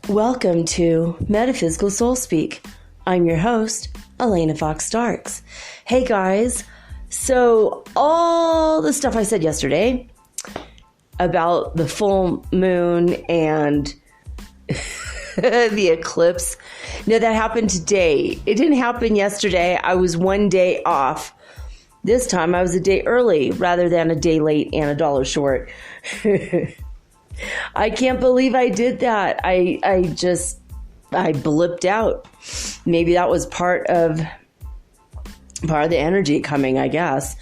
Welcome to Metaphysical Soul Speak. I'm your host, Elena Fox Starks. Hey guys, so all the stuff I said yesterday about the full moon and the eclipse, no, that happened today. It didn't happen yesterday. I was one day off. This time I was a day early rather than a day late and $1 short. I can't believe I did that. I blipped out. Maybe that was part of the energy coming, I guess.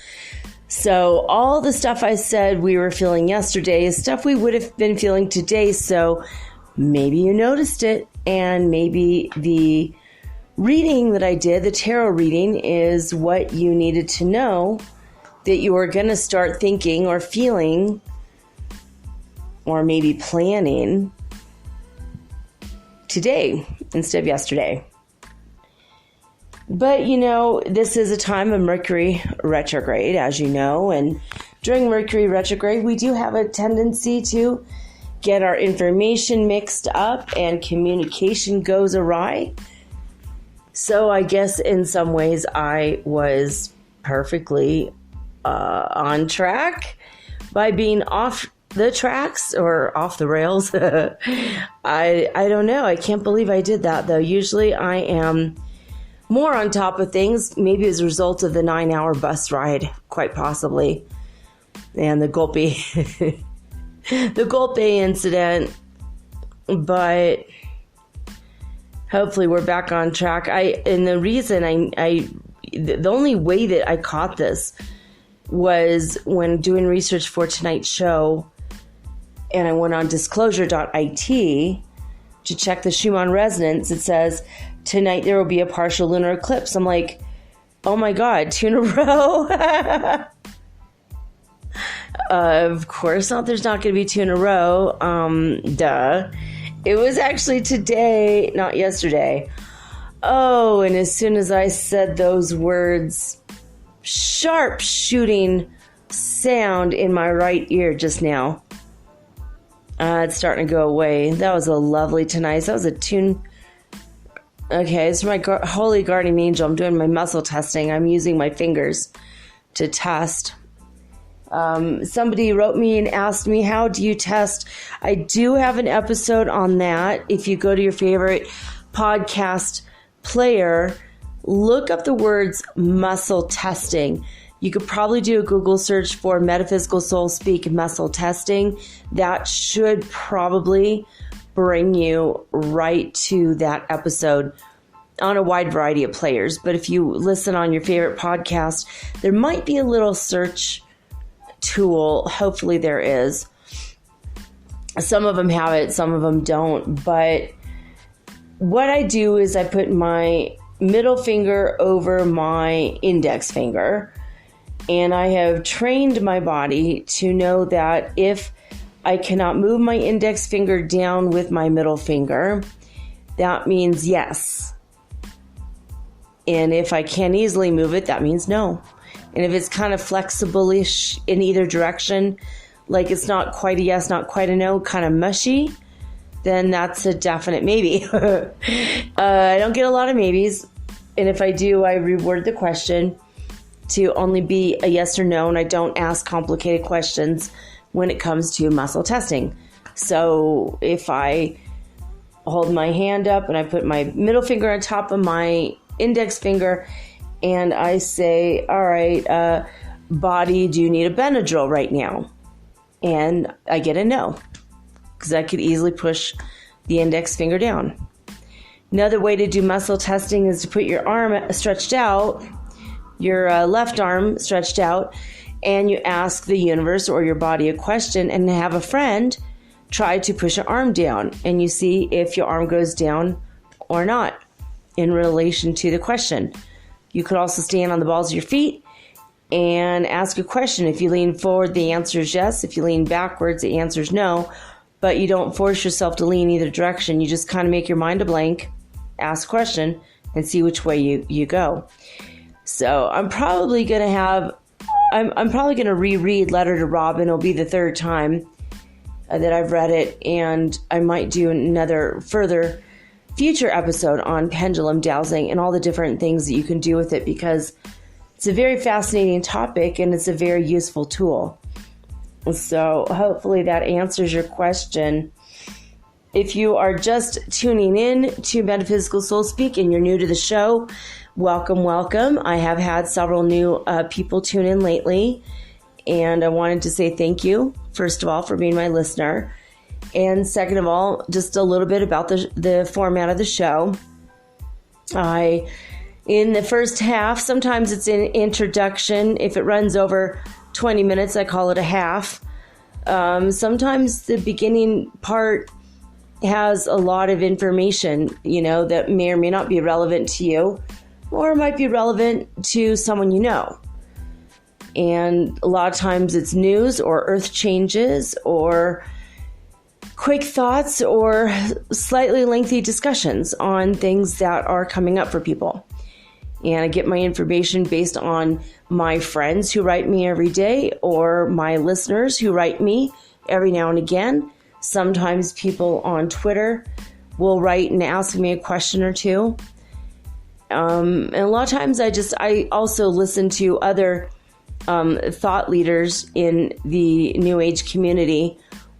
So all the stuff I said we were feeling yesterday is stuff we would have been feeling today. So maybe you noticed it, and maybe the reading that I did, the tarot reading, is what you needed to know that you were going to start thinking or feeling or maybe planning today instead of yesterday. But, you know, this is a time of Mercury retrograde, as you know, and during Mercury retrograde, we do have a tendency to get our information mixed up and communication goes awry. So I guess in some ways I was perfectly on track by being off the tracks or off the rails. I don't know. I can't believe I did that, though. Usually I am more on top of things, maybe as a result of the 9-hour bus ride, quite possibly, and the Golpe the Golpe incident. But hopefully we're back on track. And the reason the only way that I caught this was when doing research for tonight's show, and I went on disclosure.it to check the Schumann resonance. It says, tonight there will be a partial lunar eclipse. I'm like, oh my God, 2 in a row? Of course not. There's not going to be 2 in a row. Duh. It was actually today, not yesterday. Oh, and as soon as I said those words, sharp shooting sound in my right ear just now. It's starting to go away. That was a lovely tonight. That was a tune. Okay, it's my holy guardian angel. I'm doing my muscle testing. I'm using my fingers to test. Somebody wrote me and asked me, how do you test? I do have an episode on that. If you go to your favorite podcast player, look up the words muscle testing. You could probably do a Google search for Metaphysical Soul Speak muscle testing. That should probably bring you right to that episode on a wide variety of players. But if you listen on your favorite podcast, there might be a little search tool. Hopefully there is. Some of them have it, some of them don't. But what I do is I put my middle finger over my index finger, and I have trained my body to know that if I cannot move my index finger down with my middle finger, that means yes. And if I can't easily move it, that means no. And if it's kind of flexible-ish in either direction, like it's not quite a yes, not quite a no, kind of mushy, then that's a definite maybe. I don't get a lot of maybes. And if I do, I reword the question to only be a yes or no, and I don't ask complicated questions when it comes to muscle testing. So if I hold my hand up and I put my middle finger on top of my index finger and I say, all right, body, do you need a Benadryl right now? And I get a no, because I could easily push the index finger down. Another way to do muscle testing is to put your arm stretched out, your left arm stretched out, and you ask the universe or your body a question and have a friend try to push your arm down, and you see if your arm goes down or not in relation to the question. You could also stand on the balls of your feet and ask a question. If you lean forward, the answer is yes. If you lean backwards, the answer is no. But you don't force yourself to lean either direction. You just kind of make your mind a blank, ask a question, and see which way you go. So I'm probably going to reread Letter to Robin. It'll be the third time that I've read it, and I might do another further future episode on pendulum dowsing and all the different things that you can do with it, because it's a very fascinating topic and it's a very useful tool. So hopefully that answers your question. If you are just tuning in to Metaphysical Soul Speak and you're new to the show, welcome, welcome. I have had several new people tune in lately, and I wanted to say thank you, first of all, for being my listener. And second of all, just a little bit about the format of the show. In the first half, sometimes it's an introduction. If it runs over 20 minutes, I call it a half. Sometimes the beginning part has a lot of information, that may or may not be relevant to you, or it might be relevant to someone you know. And a lot of times it's news or earth changes or quick thoughts or slightly lengthy discussions on things that are coming up for people. And I get my information based on my friends who write me every day or my listeners who write me every now and again. Sometimes people on Twitter will write and ask me a question or two. And a lot of times I also listen to other thought leaders in the New Age community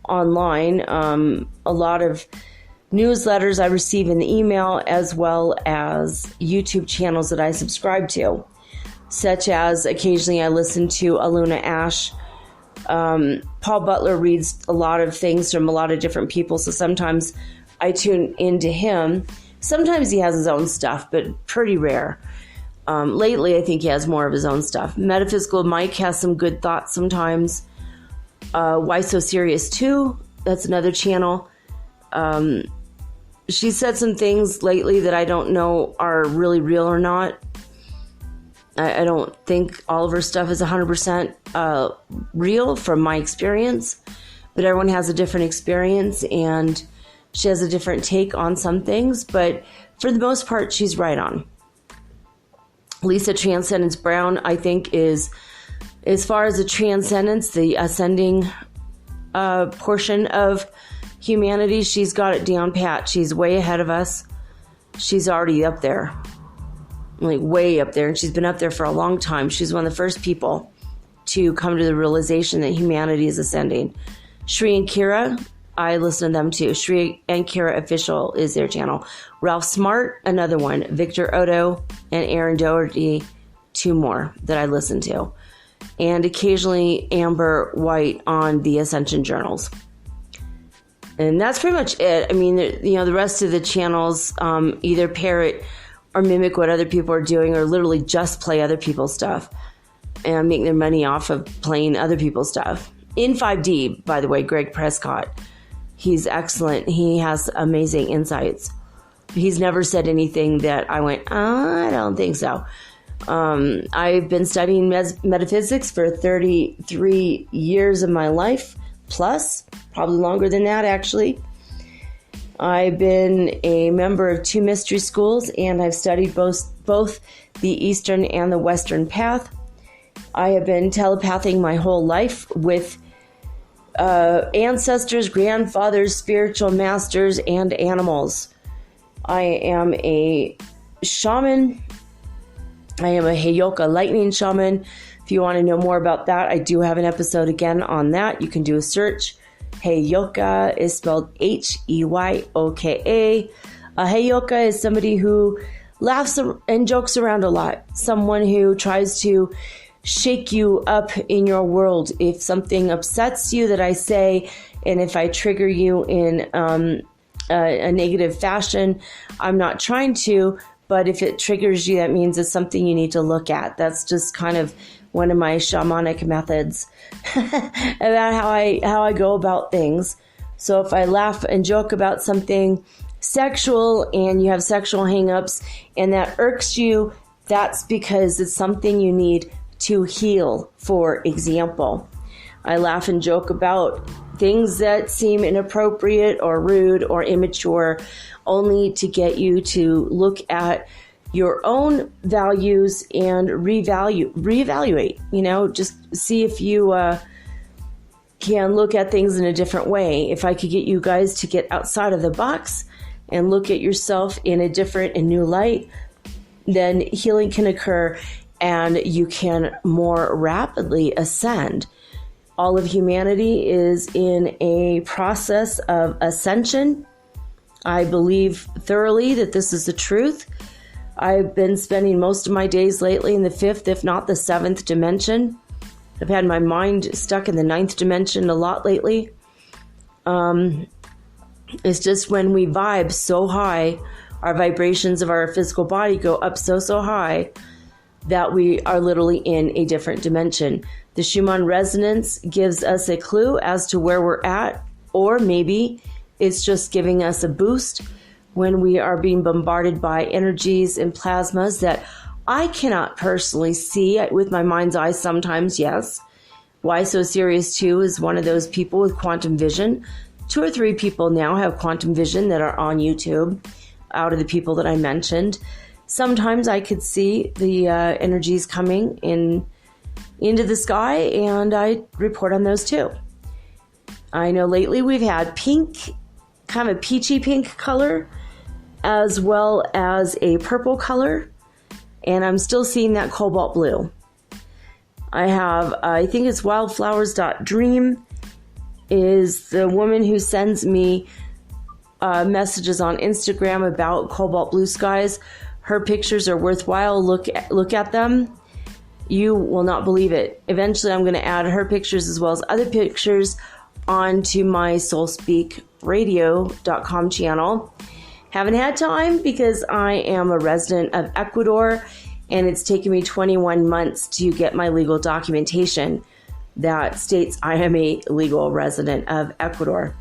online. A lot of newsletters I receive in the email, as well as YouTube channels that I subscribe to, such as occasionally I listen to Aluna Ash. Paul Butler reads a lot of things from a lot of different people, so sometimes I tune into him. Sometimes he has his own stuff, but pretty rare. Lately, I think he has more of his own stuff. Metaphysical Mike has some good thoughts sometimes. Why So Serious Too? That's another channel. She said some things lately that I don't know are really real or not. I don't think all of her stuff is 100% real from my experience, but everyone has a different experience and she has a different take on some things, but for the most part, she's right on. Lisa Transcendence Brown, I think, is, as far as the transcendence, the ascending portion of humanity, she's got it down pat. She's way ahead of us. She's already up there, like way up there, and she's been up there for a long time. She's one of the first people to come to the realization that humanity is ascending. Shri and Kira, I listen to them too. Shri and Kira Official is their channel. Ralph Smart, another one. Victor Odo and Aaron Doherty, two more that I listen to. And occasionally Amber White on the Ascension Journals. And that's pretty much it. I mean, the rest of the channels either parrot or mimic what other people are doing, or literally just play other people's stuff and make their money off of playing other people's stuff. In 5D, by the way, Greg Prescott. He's excellent. He has amazing insights. He's never said anything that I went, I don't think so. I've been studying metaphysics for 33 years of my life, plus, probably longer than that, actually. I've been a member of 2 mystery schools, and I've studied both the Eastern and the Western path. I have been telepathing my whole life with ancestors, grandfathers, spiritual masters, and animals. I am a shaman. I am a Heyoka lightning shaman. If you want to know more about that, I do have an episode again on that. You can do a search. Heyoka is spelled Heyyoka. A Heyoka is somebody who laughs and jokes around a lot. Someone who tries to shake you up in your world. If something upsets you that I say, and if I trigger you in a negative fashion. I'm not trying to, but if it triggers you, that means it's something you need to look at. That's just kind of one of my shamanic methods about how I go about things. So if I laugh and joke about something sexual and you have sexual hangups and that irks you, that's because it's something you need to heal. For example, I laugh and joke about things that seem inappropriate or rude or immature, only to get you to look at your own values and reevaluate, just see if you can look at things in a different way. If I could get you guys to get outside of the box and look at yourself in a different and new light, then healing can occur and you can more rapidly ascend. All of humanity is in a process of ascension. I believe thoroughly that this is the truth. I've been spending most of my days lately in the 5th, if not the 7th dimension. I've had my mind stuck in the 9th dimension a lot lately. It's just when we vibe so high, our vibrations of our physical body go up so high that we are literally in a different dimension. The Schumann resonance gives us a clue as to where we're at, or maybe it's just giving us a boost when we are being bombarded by energies and plasmas that I cannot personally see with my mind's eye sometimes, yes. Why So Serious 2 is one of those people with quantum vision. 2 or 3 people now have quantum vision that are on YouTube, out of the people that I mentioned. Sometimes I could see the energies coming into the sky, and I report on those too. I know lately we've had pink, kind of a peachy pink color, as well as a purple color, and I'm still seeing that cobalt blue. I think it's wildflowers.dream is the woman who sends me messages on Instagram about cobalt blue skies. Her pictures are worthwhile. Look at them. You will not believe it. Eventually, I'm going to add her pictures as well as other pictures onto my soulspeakradio.com channel. Haven't had time because I am a resident of Ecuador, and it's taken me 21 months to get my legal documentation that states I am a legal resident of Ecuador.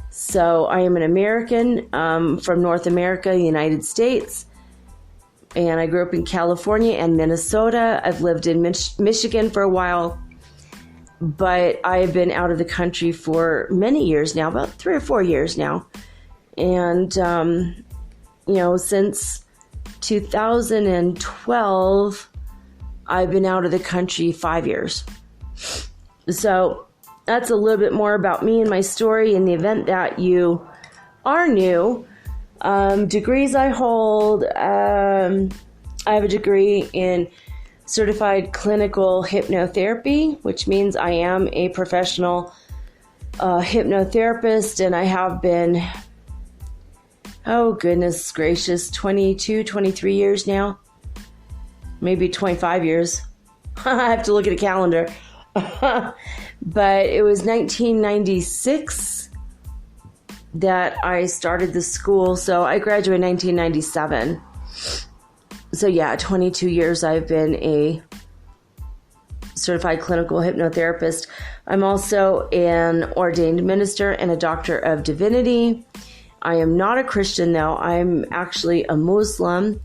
So I am an American from North America, United States. And I grew up in California and Minnesota. I've lived in Michigan for a while, but I've been out of the country for many years now, about 3 or 4 years now. And, since 2012, I've been out of the country 5 years. So that's a little bit more about me and my story in the event that you are new. Degrees I hold, I have a degree in certified clinical hypnotherapy, which means I am a professional hypnotherapist, and I have been, oh goodness gracious, 22, 23 years now, maybe 25 years. I have to look at a calendar. But it was 1996 that I started the school. So I graduated in 1997. So yeah, 22 years I've been a certified clinical hypnotherapist. I'm also an ordained minister and a doctor of divinity. I am not a Christian though. I'm actually a Muslim.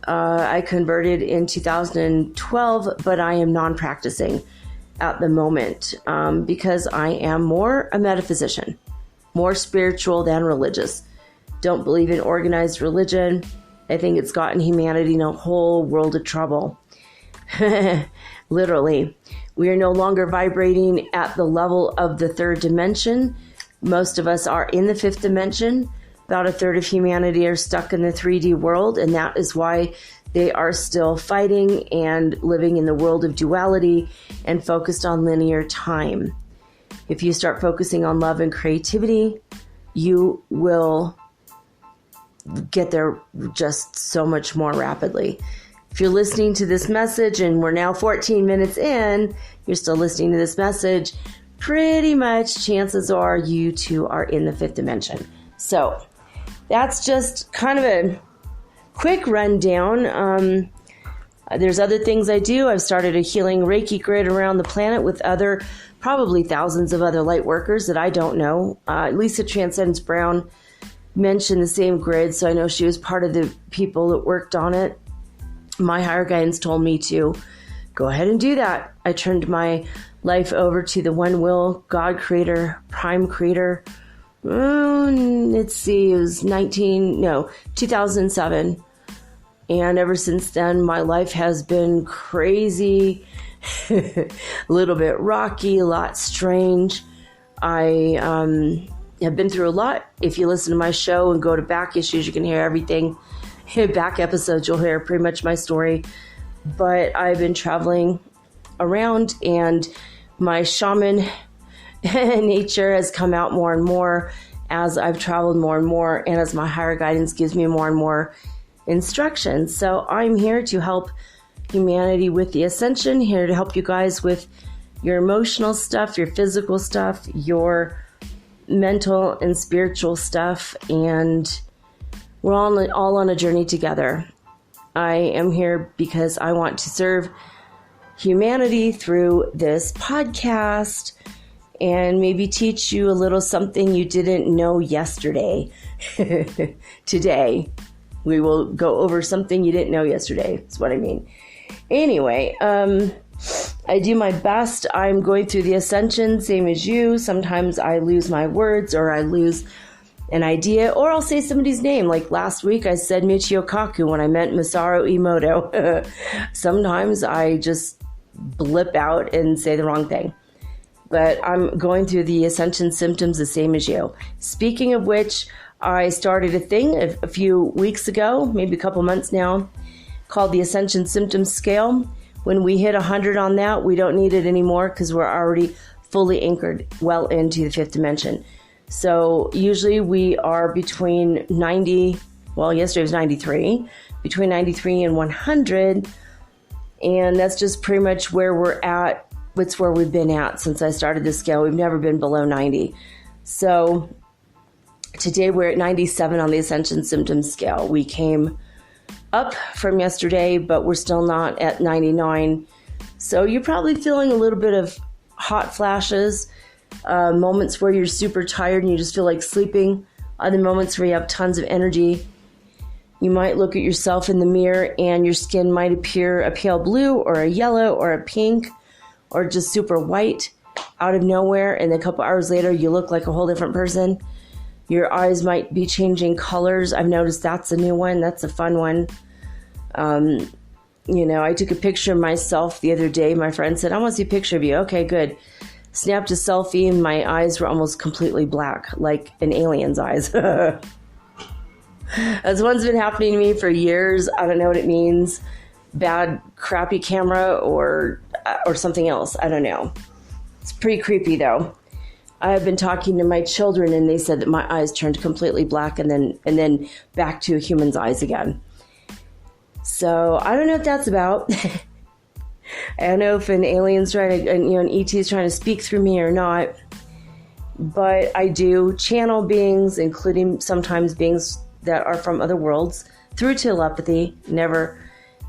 I converted in 2012, but I am non-practicing at the moment because I am more a metaphysician, more spiritual than religious. Don't believe in organized religion. I think it's gotten humanity in a whole world of trouble. Literally. We are no longer vibrating at the level of the 3rd dimension. Most of us are in the 5th dimension. About a third of humanity are stuck in the 3D world, and that is why they are still fighting and living in the world of duality and focused on linear time. If you start focusing on love and creativity, you will get there just so much more rapidly. If you're listening to this message and we're now 14 minutes in, you're still listening to this message, pretty much chances are you too are in the 5th dimension. So that's just kind of a quick rundown. There's other things I do. I've started a healing Reiki grid around the planet with probably thousands of other light workers that I don't know. Lisa Transcendence Brown mentioned the same grid, so I know she was part of the people that worked on it. My higher guidance told me to go ahead and do that. I turned my life over to the One Will, God Creator, Prime Creator. Let's see, it was 2007. And ever since then, my life has been crazy, a little bit rocky, a lot strange. I have been through a lot. If you listen to my show and go to back issues, you can hear everything. Back episodes, you'll hear pretty much my story. But I've been traveling around, and my shaman nature has come out more and more as I've traveled more and more, and as my higher guidance gives me more and more instructions. So I'm here to help humanity with the ascension, here to help you guys with your emotional stuff, your physical stuff, your mental and spiritual stuff, and we're all on a journey together. I am here because I want to serve humanity through this podcast and maybe teach you a little something you didn't know yesterday. Today, we will go over something you didn't know yesterday. That's what I mean. Anyway, I do my best. I'm going through the ascension, same as you. Sometimes I lose my words, or I lose an idea, or I'll say somebody's name. Like last week, I said Michio Kaku when I meant Masaru Emoto. Sometimes I just blip out and say the wrong thing. But I'm going through the ascension symptoms the same as you. Speaking of which, I started a thing a few weeks ago, maybe a couple months now, called the Ascension Symptoms Scale. When we hit 100 on that, we don't need it anymore because we're already fully anchored well into the fifth dimension. So usually we are between 90, well, yesterday was 93, between 93 and 100. And that's just pretty much where we're at. It's where we've been at since I started this scale. We've never been below 90. So today we're at 97 on the Ascension Symptoms Scale. We came up from yesterday, but we're still not at 99. So you're probably feeling a little bit of hot flashes, moments where you're super tired and you just feel like sleeping, other moments where you have tons of energy. You might look at yourself in the mirror and your skin might appear a pale blue or a yellow or a pink or just super white out of nowhere, and then a couple hours later you look like a whole different person. Your eyes might be changing colors. I've noticed that's a new one. That's a fun one. I took a picture of myself the other day. My friend said, I want to see a picture of you. Okay, good. Snapped a selfie and my eyes were almost completely black, like an alien's eyes. That's one's been happening to me for years. I don't know what it means. Bad, crappy camera or something else. I don't know. It's pretty creepy though. I have been talking to my children and they said that my eyes turned completely black and then back to a human's eyes again. So I don't know what that's about. I don't know if an alien's trying to, an ET is trying to speak through me or not. But I do channel beings, including sometimes beings that are from other worlds, through telepathy. Never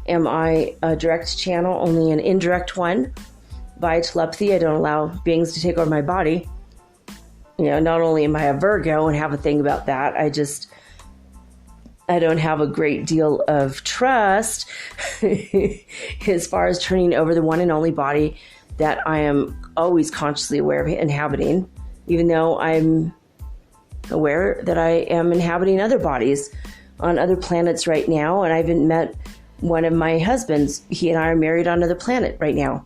am I a direct channel, only an indirect one. By telepathy, I don't allow beings to take over my body. Not only am I a Virgo and have a thing about that, I don't have a great deal of trust as far as turning over the one and only body that I am always consciously aware of inhabiting, even though I'm aware that I am inhabiting other bodies on other planets right now. And I haven't met one of my husbands. He and I are married on another planet right now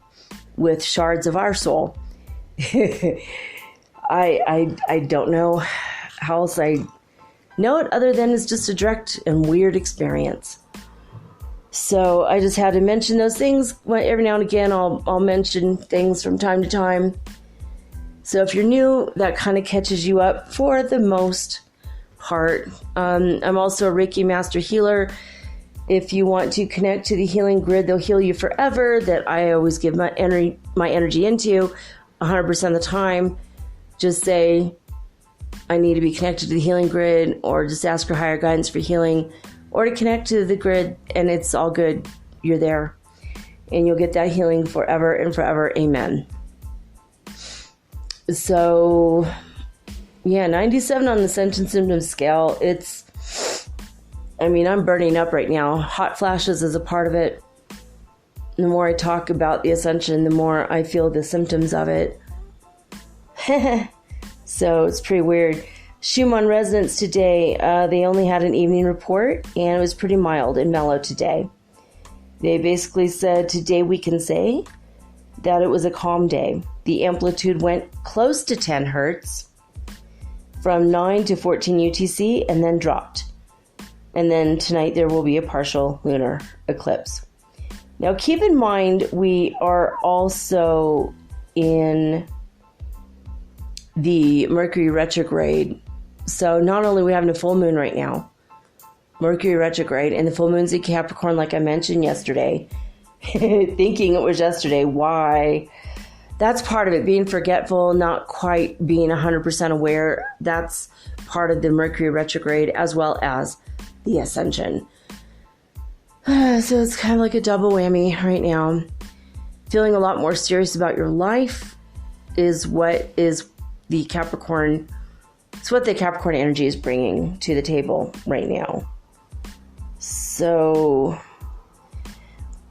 with shards of our soul. I don't know how else I know it other than it's just a direct and weird experience. So I just had to mention those things. Every now and again, I'll mention things from time to time. So if you're new, that kind of catches you up for the most part. I'm also a Reiki Master Healer. If you want to connect to the healing grid, they'll heal you forever. That I always give my energy into 100% of the time. Just say, I need to be connected to the healing grid, or just ask for higher guidance for healing, or to connect to the grid, and it's all good. You're there. And you'll get that healing forever and forever. Amen. So, yeah, 97 on the Ascension Symptom Scale. I'm burning up right now. Hot flashes is a part of it. The more I talk about the Ascension, the more I feel the symptoms of it. So it's pretty weird. Schumann resonance today, they only had an evening report, and it was pretty mild and mellow today. They basically said today we can say that it was a calm day. The amplitude went close to 10 hertz from 9 to 14 UTC and then dropped. And then tonight there will be a partial lunar eclipse. Now keep in mind we are also in the Mercury retrograde. So not only are we having a full moon right now, Mercury retrograde, and the full moon's in Capricorn like I mentioned yesterday, thinking it was yesterday. Why? That's part of it, being forgetful, not quite being 100% aware. That's part of the Mercury retrograde as well as the Ascension. So it's kind of like a double whammy right now. Feeling a lot more serious about your life is what is the Capricorn. It's what the Capricorn energy is bringing to the table right now. So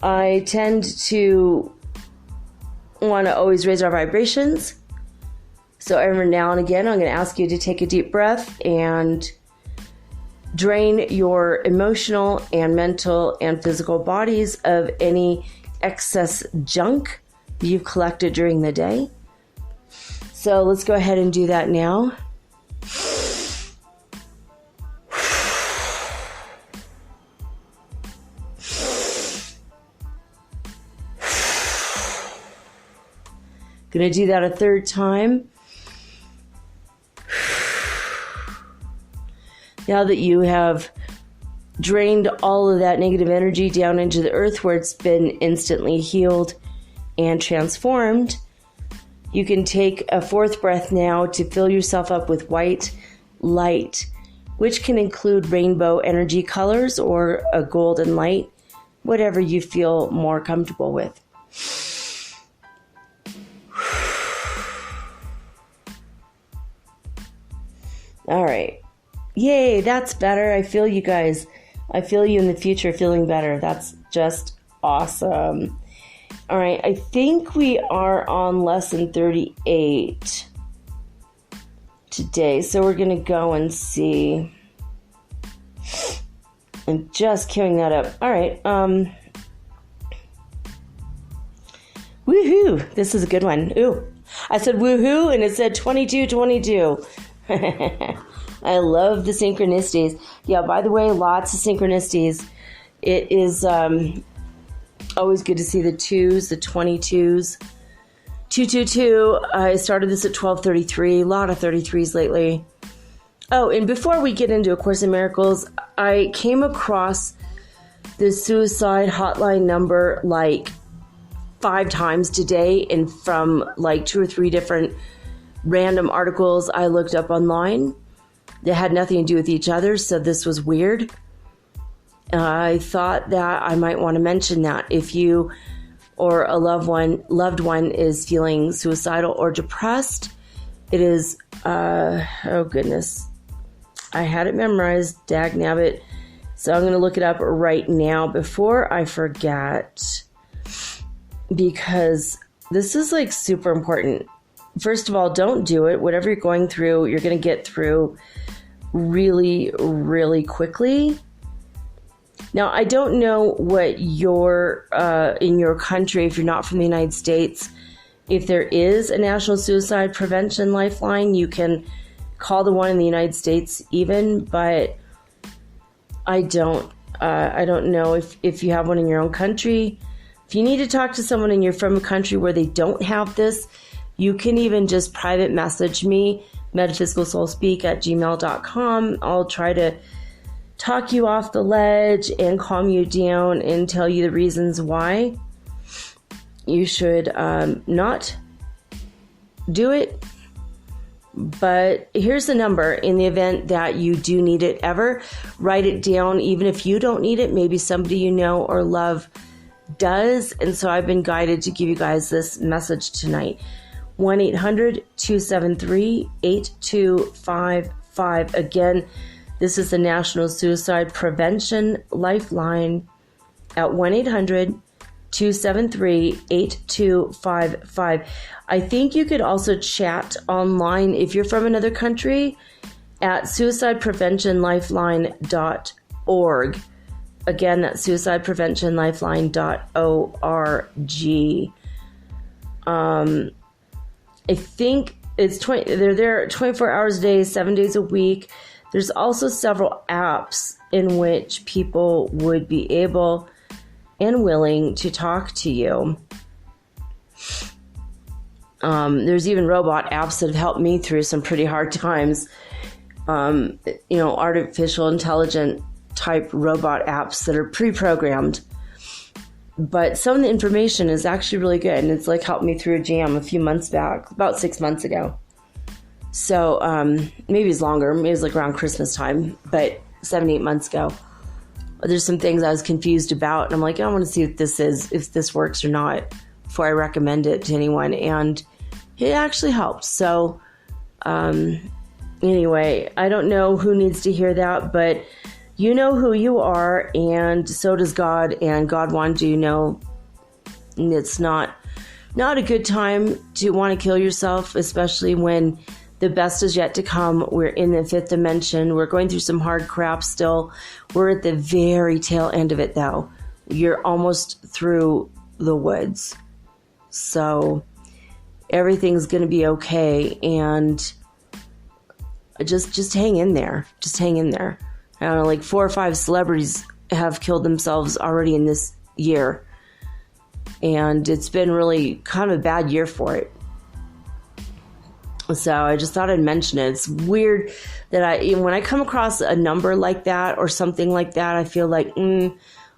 I tend to want to always raise our vibrations. So every now and again, I'm going to ask you to take a deep breath and drain your emotional and mental and physical bodies of any excess junk that you've collected during the day. So let's go ahead and do that now. Going to do that a third time. Now that you have drained all of that negative energy down into the earth where it's been instantly healed and transformed, you can take a fourth breath now to fill yourself up with white light, which can include rainbow energy colors or a golden light, whatever you feel more comfortable with. All right. Yay, that's better. I feel you guys. I feel you in the future feeling better. That's just awesome. All right, I think we are on lesson 38 today. So we're going to go and see. I'm just queuing that up. All right. Woohoo. This is a good one. Ooh. I said woohoo and it said 2222. I love the synchronicities. Yeah, by the way, lots of synchronicities. It is always good to see the twos, the 22s. 222, I started this at 12:33. A lot of 33s lately. Oh, and before we get into A Course in Miracles, I came across the suicide hotline number like 5 times today, and from like 2 or 3 different random articles I looked up online that had nothing to do with each other, so this was weird. I thought that I might want to mention that if you or a loved one is feeling suicidal or depressed, it is, oh goodness, I had it memorized, dagnabbit, so I'm going to look it up right now before I forget, because this is like super important. First of all, don't do it. Whatever you're going through, you're going to get through really, really quickly. Now, I don't know what your in your country, if you're not from the United States, if there is a National Suicide Prevention Lifeline, you can call the one in the United States even, but I don't know if you have one in your own country. If you need to talk to someone and you're from a country where they don't have this, you can even just private message me, metaphysicalsoulspeak@gmail.com. I'll try to talk you off the ledge and calm you down and tell you the reasons why you should not do it. But here's the number. In the event that you do need it ever, write it down. Even if you don't need it, maybe somebody you know or love does. And so I've been guided to give you guys this message tonight. 1-800-273-8255. Again, this is the National Suicide Prevention Lifeline at 1-800-273-8255. I think you could also chat online if you're from another country at suicidepreventionlifeline.org. Again, that's suicidepreventionlifeline.org. I think they're there 24 hours a day, 7 days a week. There's also several apps in which people would be able and willing to talk to you. There's even robot apps that have helped me through some pretty hard times. Artificial intelligent type robot apps that are pre-programmed. But some of the information is actually really good, and it's like helped me through a jam a few months back, about 6 months ago. So maybe it's longer, maybe it's like around Christmas time, but 7-8 months ago. There's some things I was confused about, and I'm like, I want to see if this works or not before I recommend it to anyone, and it actually helps. So anyway, I don't know who needs to hear that, but you know who you are, and so does God, and God wants you to know it's not a good time to want to kill yourself, especially when the best is yet to come. We're in the 5th dimension. We're going through some hard crap still. We're at the very tail end of it, though. You're almost through the woods. So everything's going to be okay, and just hang in there. Just hang in there. I don't know, like 4 or 5 celebrities have killed themselves already in this year. And it's been really kind of a bad year for it. So I just thought I'd mention it. It's weird that when I come across a number like that or something like that, I feel like,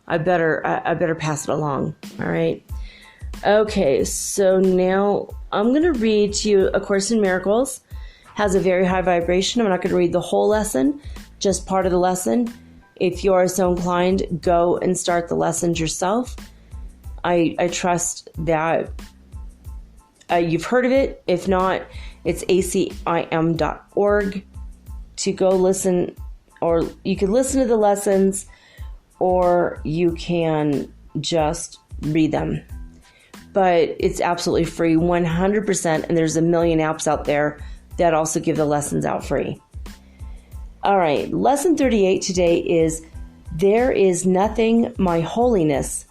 I better pass it along. All right. Okay, so now I'm going to read to you A Course in Miracles. Has a very high vibration. I'm not going to read the whole lesson, just part of the lesson. If you are so inclined, go and start the lessons yourself. I trust that you've heard of it. If not, it's acim.org to go listen, or you can listen to the lessons, or you can just read them. But it's absolutely free, 100%, and there's a million apps out there that also give the lessons out free. All right, lesson 38 today is, there is nothing my holiness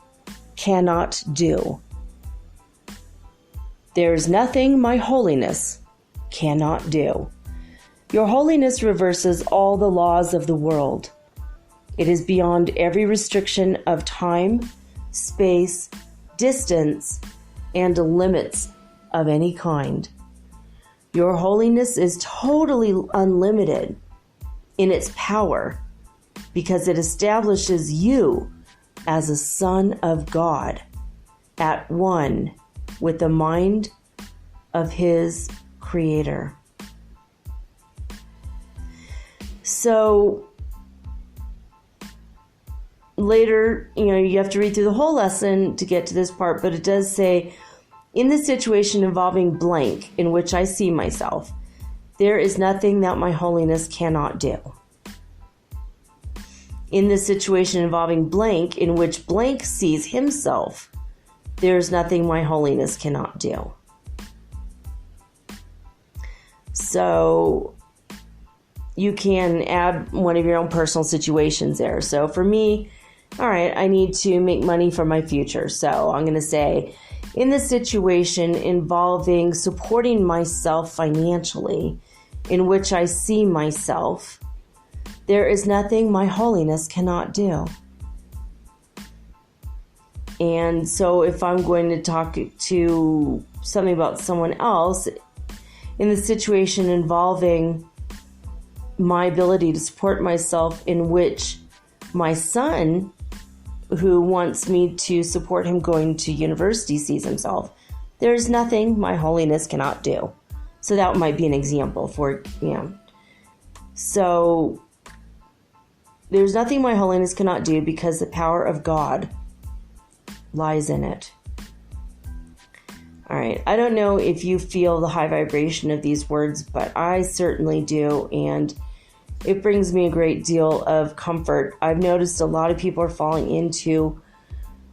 cannot do. There is nothing my holiness cannot do. Your holiness reverses all the laws of the world. It is beyond every restriction of time, space, distance, and limits of any kind. Your holiness is totally unlimited in its power because it establishes you as a son of God, at one with the mind of his creator. So later, you have to read through the whole lesson to get to this part, but it does say, in the situation involving blank in which I see myself, there is nothing that my holiness cannot do. In the situation involving blank in which blank sees himself, there is nothing my holiness cannot do. So you can add one of your own personal situations there. So for me, all right, I need to make money for my future. So I'm going to say, in the situation involving supporting myself financially, in which I see myself, there is nothing my holiness cannot do. And so if I'm going to talk to something about someone else, in the situation involving my ability to support myself, in which my son, who wants me to support him going to university, sees himself, there is nothing my holiness cannot do. So that might be an example So there's nothing my holiness cannot do because the power of God lies in it. All right. I don't know if you feel the high vibration of these words, but I certainly do. And it brings me a great deal of comfort. I've noticed a lot of people are falling into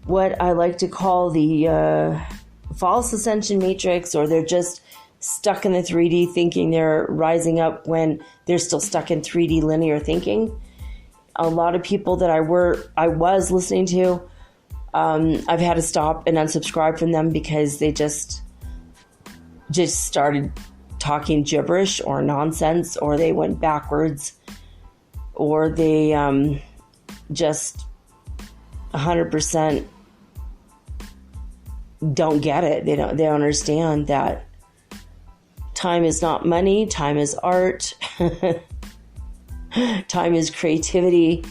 what I like to call the false ascension matrix, or they're just stuck in the 3D thinking they're rising up when they're still stuck in 3D linear thinking. A lot of people that I was listening to, I've had to stop and unsubscribe from them because they just started talking gibberish or nonsense, or they went backwards, or they just 100% don't get it. They don't understand that time is not money, time is art, time is creativity.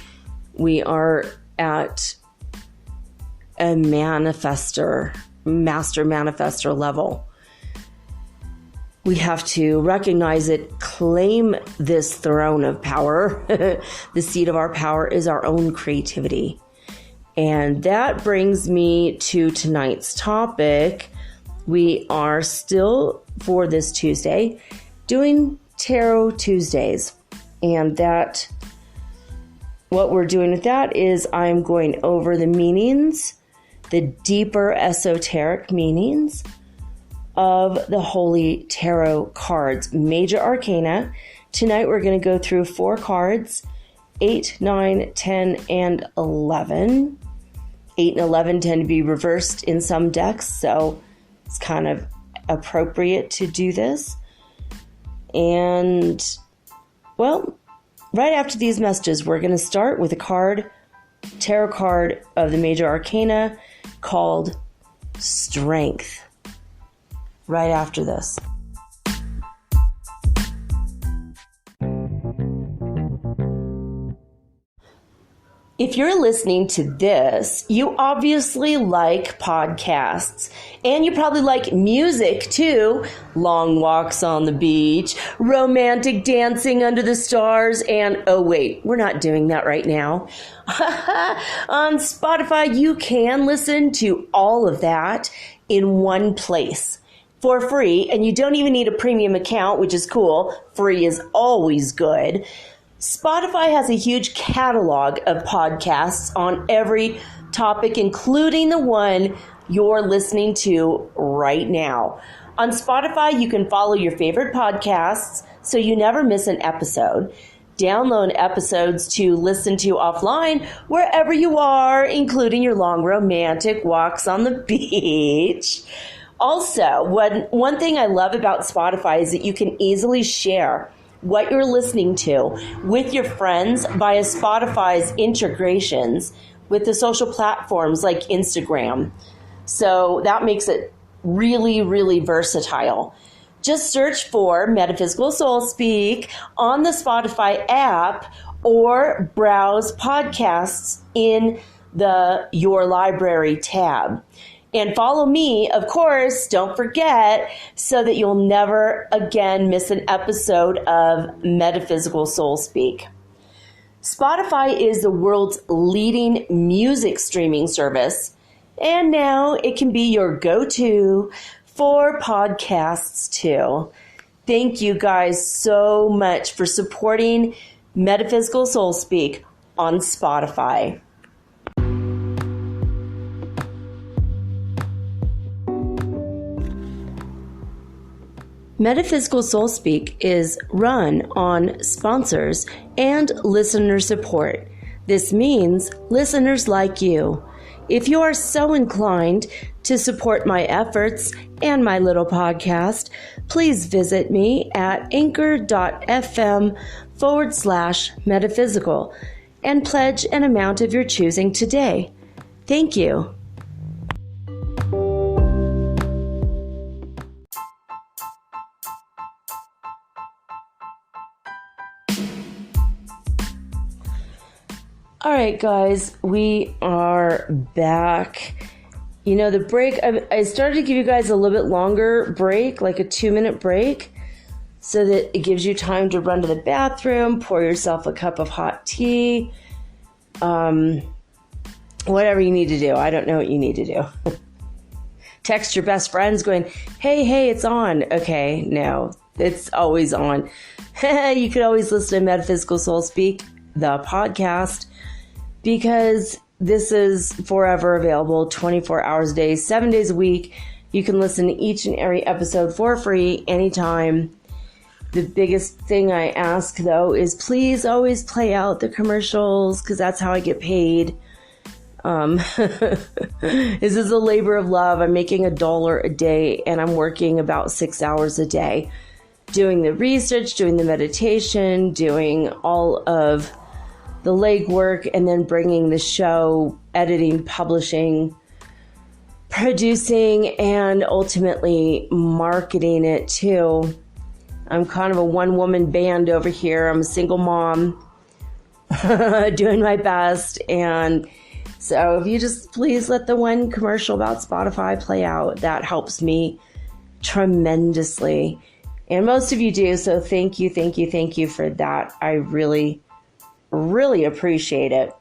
We are at a master manifester level. We have to recognize it, claim this throne of power. The seat of our power is our own creativity. And that brings me to tonight's topic. We are still, for this Tuesday, doing Tarot Tuesdays. And what we're doing with that is I'm going over the meanings, the deeper esoteric meanings of the Holy Tarot cards, Major Arcana. Tonight we're going to go through 4 cards, 8, 9, 10, and 11. 8 and 11 tend to be reversed in some decks, so it's kind of appropriate to do this. And, well, right after these messages, we're going to start with a tarot card of the Major Arcana called Strength. Right after this. If you're listening to this, you obviously like podcasts, and you probably like music too. Long walks on the beach, romantic dancing under the stars, and oh wait, we're not doing that right now. On Spotify, you can listen to all of that in one place for free, and you don't even need a premium account, which is cool. Free is always good. Spotify has a huge catalog of podcasts on every topic, including the one you're listening to right now. On Spotify, you can follow your favorite podcasts so you never miss an episode. Download episodes to listen to offline wherever you are, including your long romantic walks on the beach. Also, one thing I love about Spotify is that you can easily share what you're listening to with your friends via Spotify's integrations with the social platforms like Instagram. So that makes it really, really versatile. Just search for Metaphysical Soul Speak on the Spotify app or browse podcasts in the Your Library tab. And follow me, of course, don't forget, so that you'll never again miss an episode of Metaphysical Soul Speak. Spotify is the world's leading music streaming service, and now it can be your go-to for podcasts too. Thank you guys so much for supporting Metaphysical Soul Speak on Spotify. Metaphysical Soul Speak is run on sponsors and listener support. This means listeners like you. If you are so inclined to support my efforts and my little podcast, please visit me at anchor.fm/metaphysical and pledge an amount of your choosing today. Thank you. All right, guys, we are back. You know, the break, I started to give you guys a little bit longer break, like a 2-minute break, so that it gives you time to run to the bathroom, pour yourself a cup of hot tea, whatever you need to do. I don't know what you need to do. Text your best friends going, hey, it's on. Okay, no, it's always on. You could always listen to Metaphysical Soul Speak, the podcast, because this is forever available 24 hours a day, 7 days a week. You can listen to each and every episode for free anytime. The biggest thing I ask, though, is please always play out the commercials, because that's how I get paid. This is a labor of love. I'm making $1 a day, and I'm working about 6 hours a day, doing the research, doing the meditation, doing all of the legwork, and then bringing the show, editing, publishing, producing, and ultimately marketing it too. I'm kind of a one-woman band over here. I'm a single mom doing my best. And so if you just please let the one commercial about Spotify play out, that helps me tremendously. And most of you do. So thank you for that. I really, really appreciate it.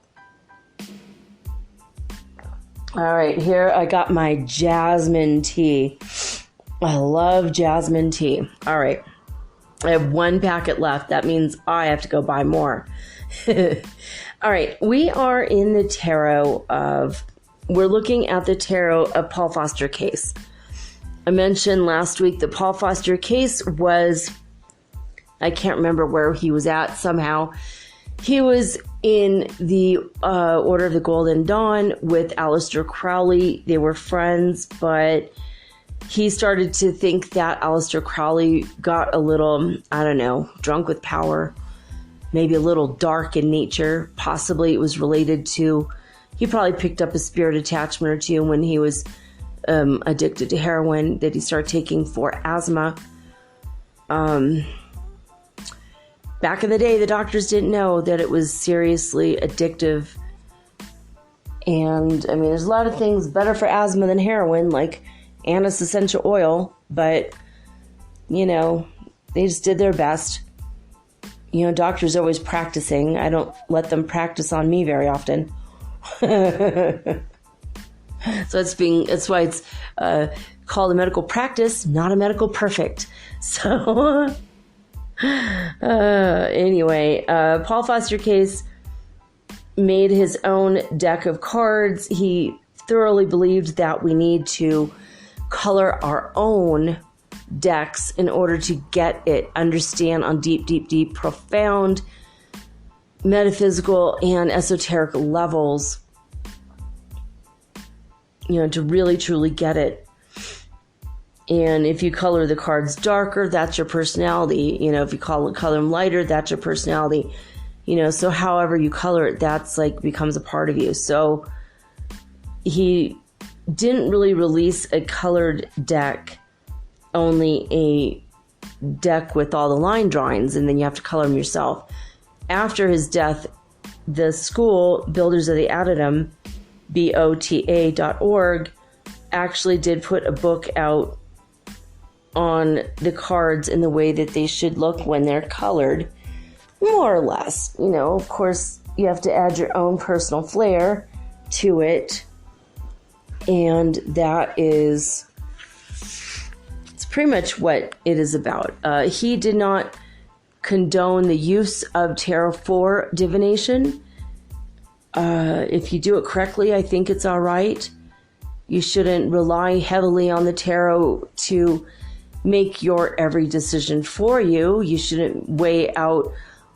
All right, here I got my jasmine tea. I love jasmine tea. All right, I have 1 packet left. That means I have to go buy more. All right, we are in the we're looking at the tarot of Paul Foster Case. I mentioned last week that Paul Foster Case was, I can't remember where he was at somehow. He was in the Order of the Golden Dawn with Aleister Crowley. They were friends, but he started to think that Aleister Crowley got a little, I don't know, drunk with power, maybe a little dark in nature. Possibly it was related to, he probably picked up a spirit attachment or two when he was addicted to heroin that he started taking for asthma. Back in the day, the doctors didn't know that it was seriously addictive. And, I mean, there's a lot of things better for asthma than heroin, like anise essential oil. But, you know, they just did their best. You know, doctors are always practicing. I don't let them practice on me very often. So that's why it's called a medical practice, not a medical perfect. So... anyway, Paul Foster Case made his own deck of cards. He thoroughly believed that we need to color our own decks in order to get it, understand on deep, profound metaphysical and esoteric levels, you know, to really, truly get it. And if you color the cards darker, that's your personality. You know, if you color them lighter, that's your personality. You know, so however you color it, that's like becomes a part of you. So he didn't really release a colored deck, only a deck with all the line drawings, and then you have to color them yourself. After his death, the school, Builders of the Addendum, BOTA.org, actually did put a book out on the cards in the way that they should look when they're colored, more or less. You know, of course, you have to add your own personal flair to it, and that is, it's pretty much what it is about. He did not condone the use of tarot for divination. If you do it correctly, I think it's all right. You shouldn't rely heavily on the tarot to make your every decision for you. You shouldn't weigh out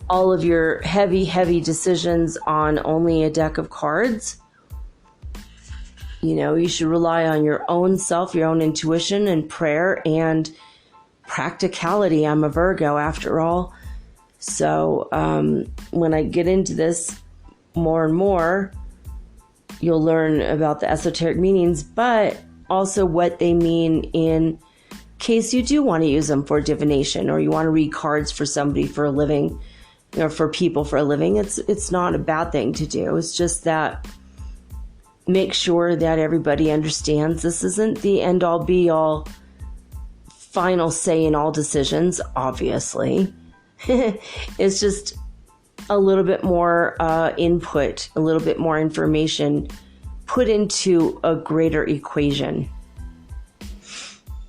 all of your heavy decisions on only a deck of cards. You know, you should rely on your own self, your own intuition and prayer and practicality. I'm a Virgo after all. So when I get into this more and more, you'll learn about the esoteric meanings, but also what they mean in case you do want to use them for divination, or you want to read cards for somebody for a living, or for people for a living. It's not a bad thing to do. It's just that make sure that everybody understands this isn't the end all be all final say in all decisions, obviously. It's just a little bit more input, a little bit more information put into a greater equation.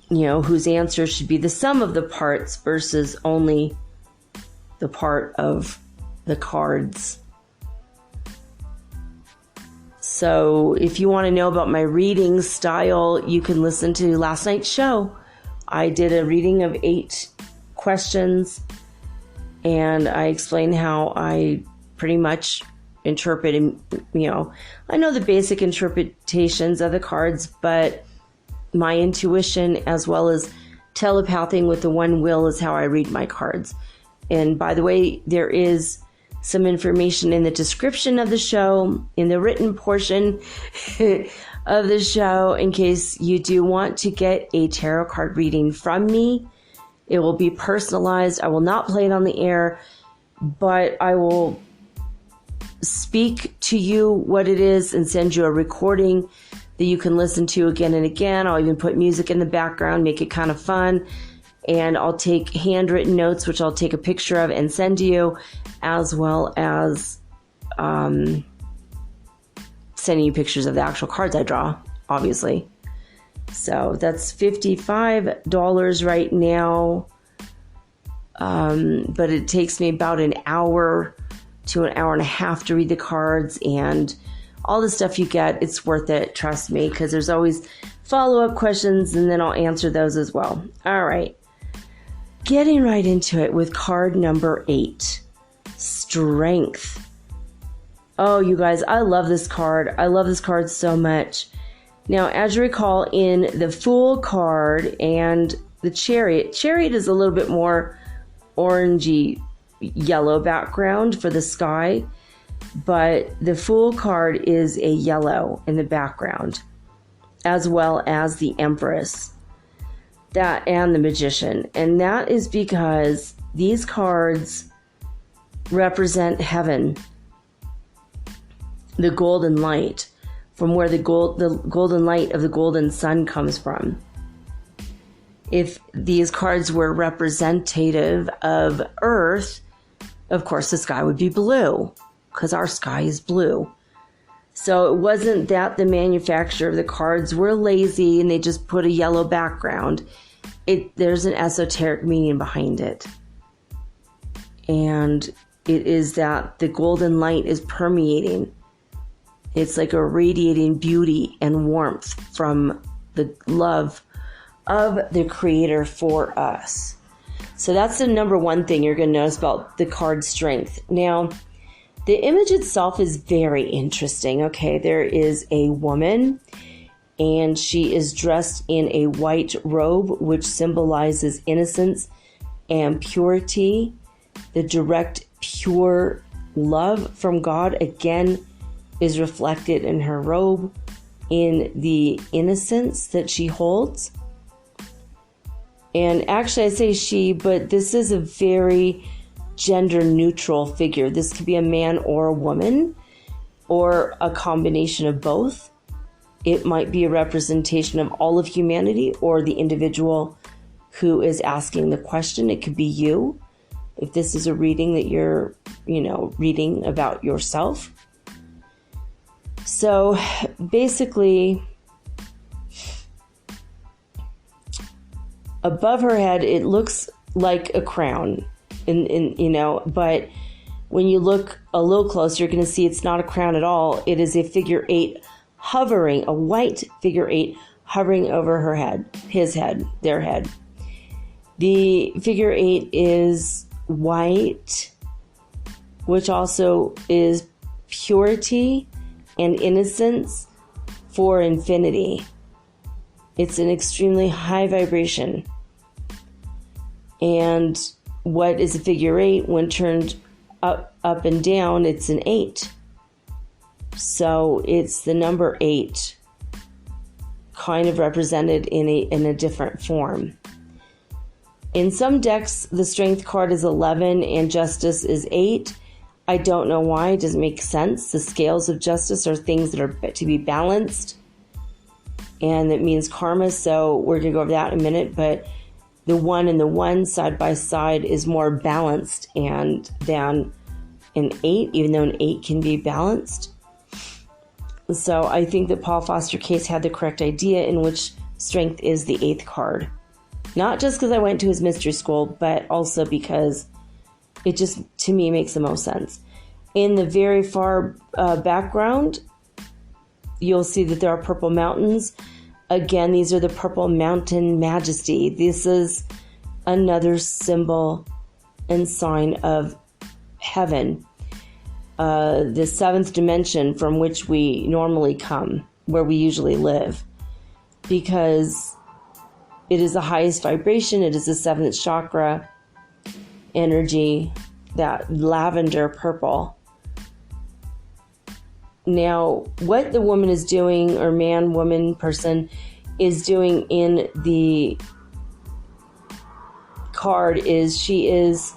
Whose answer should be the sum of the parts versus only the part of the cards. So if you want to know about my reading style, you can listen to last night's show. I did a reading of 8 questions, and I explained how I pretty much interpret, I know the basic interpretations of the cards, but my intuition as well as telepathing with the one will is how I read my cards. And by the way, there is some information in the description of the show, in the written portion of the show, in case you do want to get a tarot card reading from me. It will be personalized. I will not play it on the air, but I will speak to you what it is and send you a recording that you can listen to again and again. I'll even put music in the background, make it kind of fun. And I'll take handwritten notes, which I'll take a picture of and send to you, as well as sending you pictures of the actual cards I draw, obviously. So that's $55 right now. But it takes me about an hour to an hour and a half to read the cards, and all the stuff you get, it's worth it, trust me, because there's always follow-up questions, and then I'll answer those as well. All right. Getting right into it with card number 8, Strength. Oh, you guys, I love this card. I love this card so much. Now, as you recall, in the Fool card and the Chariot is a little bit more orangey yellow background for the sky, but the Fool card is a yellow in the background, as well as the Empress. That and the Magician. And that is because these cards represent heaven, the golden light, from where the golden light of the golden sun comes from. If these cards were representative of Earth, of course the sky would be blue, because our sky is blue. So it wasn't that the manufacturer of the cards were lazy and they just put a yellow background. There's an esoteric meaning behind it. And it is that the golden light is permeating. It's like a radiating beauty and warmth from the love of the Creator for us. So that's the number one thing you're going to notice about the card Strength. Now, the image itself is very interesting. Okay, there is a woman, and she is dressed in a white robe, which symbolizes innocence and purity. The direct, pure love from God, again, is reflected in her robe, in the innocence that she holds. And actually, I say she, but this is a very gender-neutral figure. This could be a man or a woman, or a combination of both. It might be a representation of all of humanity or the individual who is asking the question. It could be you, if this is a reading that you're, reading about yourself. So basically, above her head, it looks like a crown, but when you look a little closer, you're going to see it's not a crown at all. It is a figure 8 hovering, a white figure 8 hovering over her head, his head, their head. The figure 8 is white, which also is purity and innocence for infinity. It's an extremely high vibration. And what is a figure 8 when turned up and down? It's an 8. So it's the number 8 kind of represented in a different form. In some decks, the Strength card is 11 and Justice is 8. I don't know why. It doesn't make sense. The scales of justice are things that are to be balanced, and it means karma. So we're going to go over that in a minute. But the 1 and the 1 side by side is more balanced and than an 8, even though an 8 can be balanced. So I think that Paul Foster Case had the correct idea, in which strength is the 8th card. Not just because I went to his mystery school, but also because it just, to me, makes the most sense. In the very far background, you'll see that there are purple mountains. Again, these are the purple mountain majesty. This is another symbol and sign of heaven. The 7th dimension from which we normally come, where we usually live. Because it is the highest vibration. It is the 7th chakra energy, that lavender purple. Now, what the woman is doing, or man, woman, person, is doing in the card is she is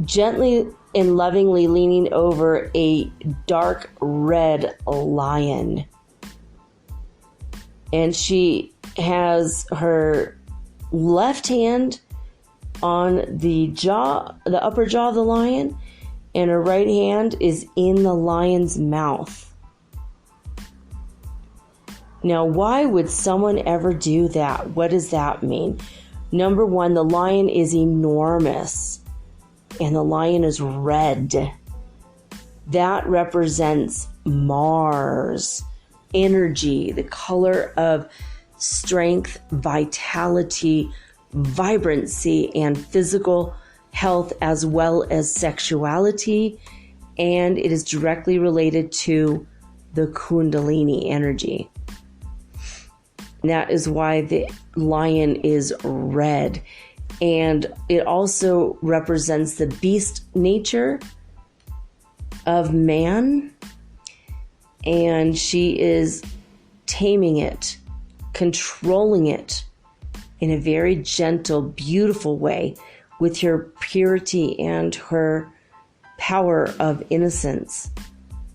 gently and lovingly leaning over a dark red lion. And she has her left hand on the jaw, the upper jaw of the lion, and her right hand is in the lion's mouth. Now, why would someone ever do that? What does that mean? Number one, the lion is enormous, and the lion is red. That represents Mars, energy, the color of strength, vitality, vibrancy, and physical health, as well as sexuality, and it is directly related to the Kundalini energy. That is why the lion is red. And it also represents the beast nature of man, and she is taming it, controlling it in a very gentle, beautiful way, with her purity and her power of innocence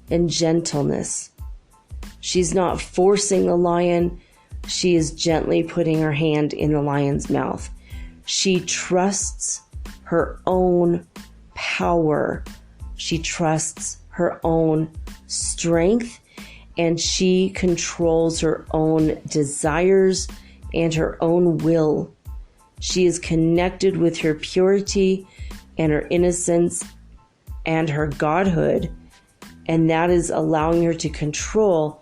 and gentleness. She's not forcing the lion. She is gently putting her hand in the lion's mouth. She trusts her own power. She trusts her own strength, and she controls her own desires and her own will. She is connected with her purity and her innocence and her godhood, and that is allowing her to control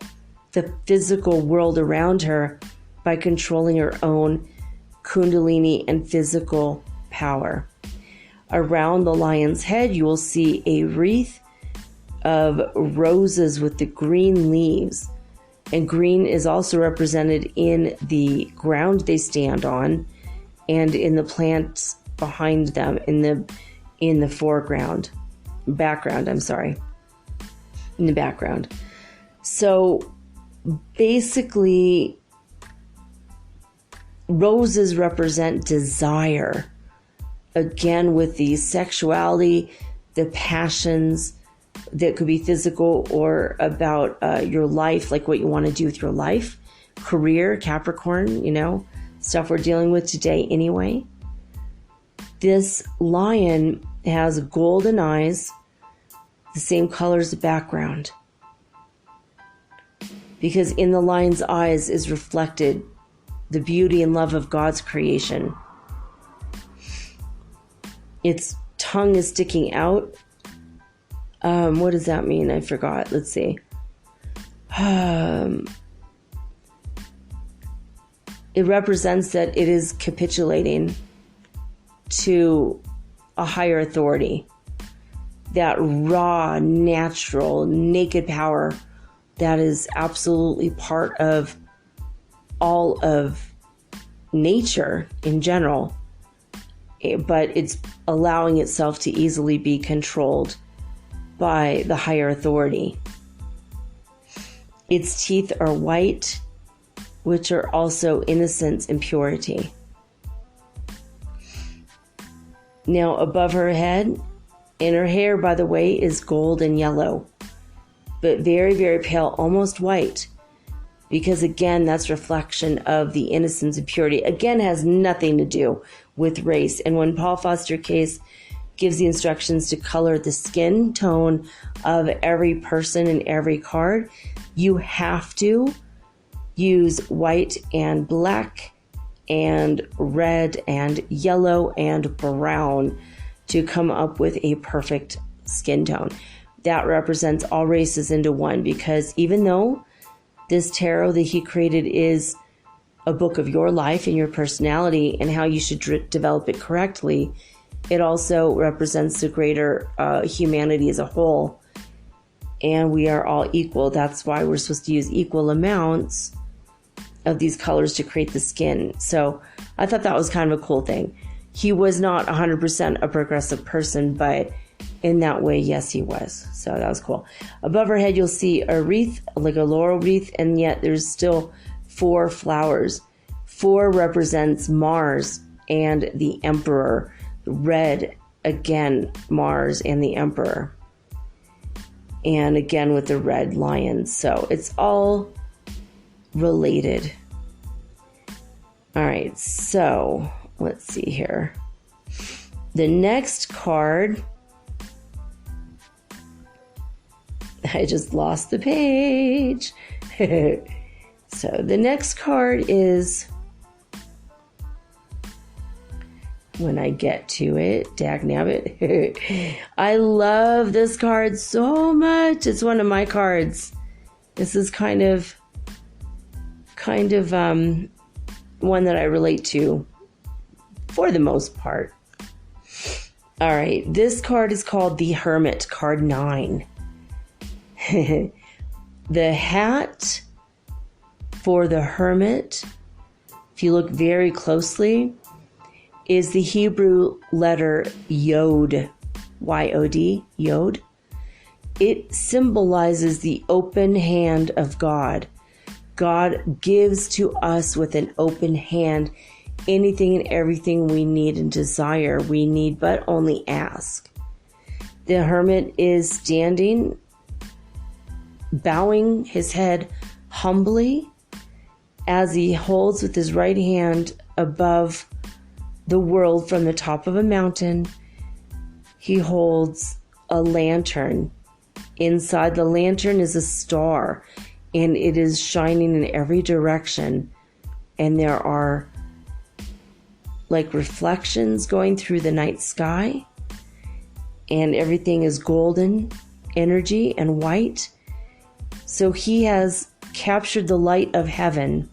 the physical world around her by controlling her own Kundalini and physical power. Around the lion's head, you will see a wreath of roses with the green leaves, and green is also represented in the ground they stand on and in the plants behind them, in the background. So basically, roses represent desire. Again, with the sexuality, the passions that could be physical or about your life, like what you want to do with your life, career, Capricorn, stuff we're dealing with today anyway. This lion has golden eyes, the same color as the background. Because in the lion's eyes is reflected the beauty and love of God's creation. Its tongue is sticking out. What does that mean? I forgot. Let's see. It represents that it is capitulating to a higher authority. That raw, natural, naked power that is absolutely part of all of nature in general, but it's allowing itself to easily be controlled by the higher authority. Its teeth are white, which are also innocence and purity. Now, above her head, and her hair, by the way, is gold and yellow, but very, very pale, almost white. because again, that's reflection of the innocence and purity. Again, has nothing to do with race. And when Paul Foster Case gives the instructions to color the skin tone of every person in every card, you have to use white and black and red and yellow and brown to come up with a perfect skin tone. That represents all races into one, because even though this tarot that he created is a book of your life and your personality and how you should develop it correctly, it also represents the greater humanity as a whole. And we are all equal. That's why we're supposed to use equal amounts of these colors to create the skin. So I thought that was kind of a cool thing. He was not 100% a progressive person, but in that way, yes, he was. So that was cool. Above her head, you'll see a wreath, like a laurel wreath, and yet there's still 4 flowers. 4 represents Mars and the Emperor. Red, again, Mars and the Emperor. And again with the red lion. So it's all related. All right, so let's see here. The next card, I just lost the page. So the next card is, when I get to it, dagnabbit. I love this card so much. It's one of my cards. This is kind of one that I relate to for the most part. All right, this card is called the Hermit, card 9. The hat for the Hermit, if you look very closely, is the Hebrew letter Yod, Y-O-D, Yod. It symbolizes the open hand of God. God gives to us with an open hand anything and everything we need and desire. We need but only ask. The Hermit is standing, bowing his head humbly as he holds with his right hand above the world from the top of a mountain. He holds a lantern. Inside the lantern is a star, and it is shining in every direction. And there are like reflections going through the night sky, and everything is golden energy and white. So he has captured the light of heaven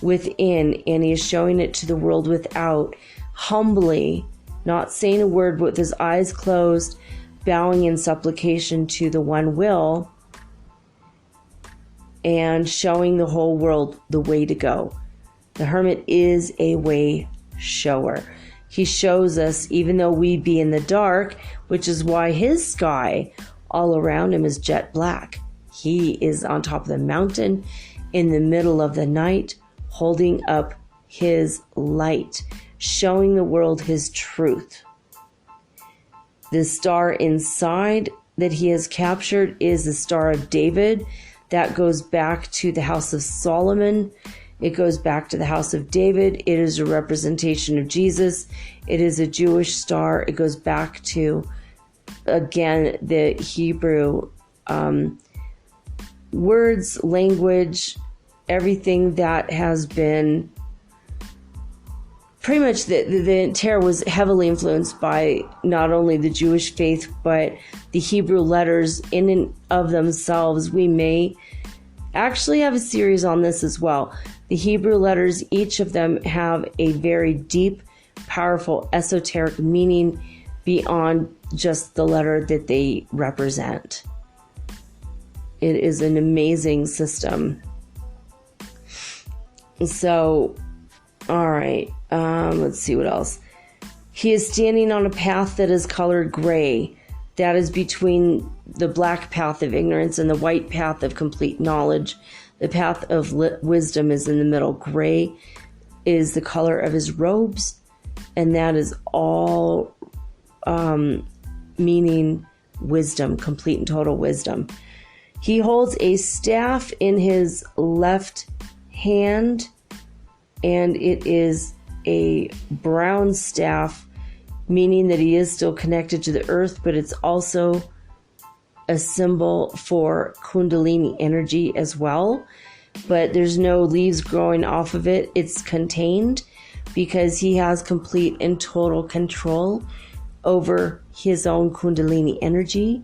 within, and he is showing it to the world without, humbly, not saying a word, but with his eyes closed, bowing in supplication to the one will, and showing the whole world the way to go. The Hermit is a way shower. He shows us, even though we be in the dark, which is why his sky all around him is jet black. He is on top of the mountain in the middle of the night, holding up his light, showing the world his truth. The star inside that he has captured is the Star of David. That goes back to the house of Solomon. It goes back to the house of David. It is a representation of Jesus. It is a Jewish star. It goes back to, again, the Hebrew words, language, everything that has been pretty much the tarot was heavily influenced by not only the Jewish faith, but the Hebrew letters in and of themselves. We may actually have a series on this as well. The Hebrew letters, each of them have a very deep, powerful, esoteric meaning beyond just the letter that they represent. It is an amazing system. So, all right, let's see what else. He is standing on a path that is colored gray. That is between the black path of ignorance and the white path of complete knowledge. The path of wisdom is in the middle. Gray is the color of his robes, and that is all meaning wisdom, complete and total wisdom. He holds a staff in his left hand, and it is a brown staff, meaning that he is still connected to the earth, but it's also a symbol for Kundalini energy as well. But there's no leaves growing off of it. It's contained because he has complete and total control over his own Kundalini energy.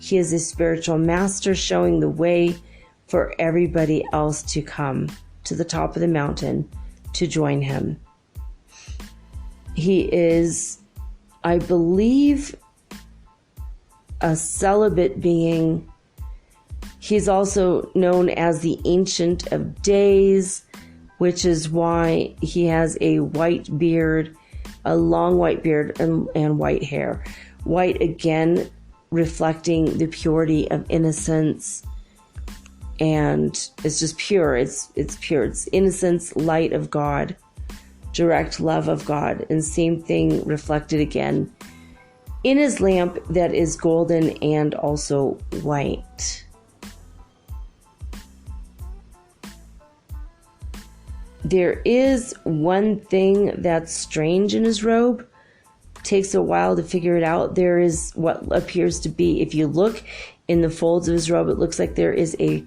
He is a spiritual master showing the way for everybody else to come to the top of the mountain to join him. He is, I believe, a celibate being. He's also known as the Ancient of Days, which is why he has a white beard, a long white beard, and white hair. White, again, reflecting the purity of innocence, and it's just pure. It's pure. It's innocence, light of God, direct love of God, and same thing reflected again in his lamp that is golden and also white. There is one thing that's strange in his robe. Takes a while to figure it out. There is what appears to be, if you look in the folds of his robe, it looks like there is a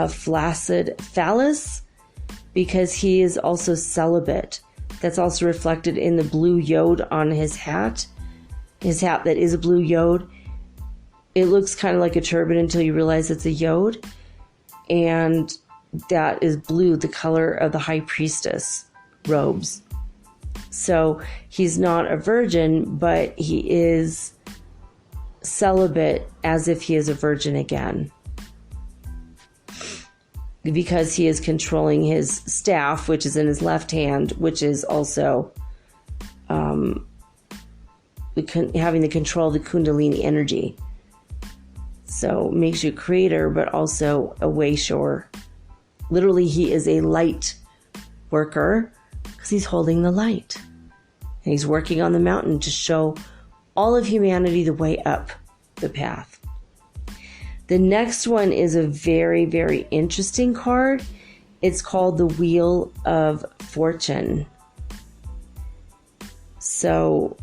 flaccid phallus, because he is also celibate. That's also reflected in the blue yod on his hat. His hat that is a blue yod. It looks kind of like a turban until you realize it's a yod. And that is blue, the color of the high priestess robes. So he's not a virgin, but he is celibate as if he is a virgin again, because he is controlling his staff, which is in his left hand, which is also having the control of the Kundalini energy. So makes you a creator, but also a wayshower. Literally, he is a light worker because he's holding the light. And he's working on the mountain to show all of humanity the way up the path. The next one is a very, very interesting card. It's called the Wheel of Fortune. So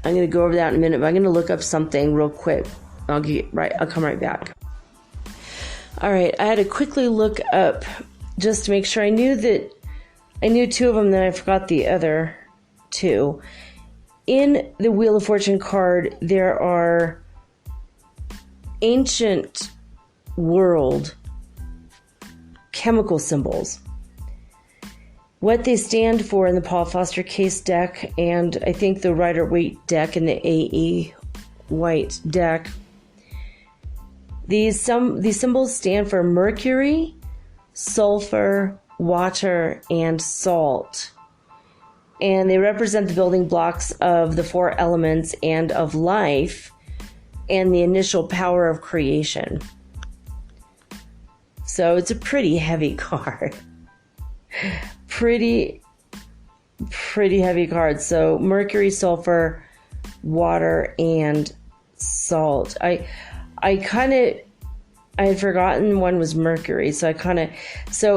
I'm going to go over that in a minute, but I'm going to look up something real quick. I'll come right back. All right, I had to quickly look up just to make sure I knew two of them, then I forgot the other two. In the Wheel of Fortune card, there are ancient world chemical symbols. What they stand for in the Paul Foster Case deck, and I think the Rider-Waite deck and the A.E. White deck, these symbols stand for mercury, sulfur, water, and salt. And they represent the building blocks of the four elements and of life and the initial power of creation. So it's a pretty heavy card. Pretty heavy card. So mercury, sulfur, water, and salt. I had forgotten one was mercury, so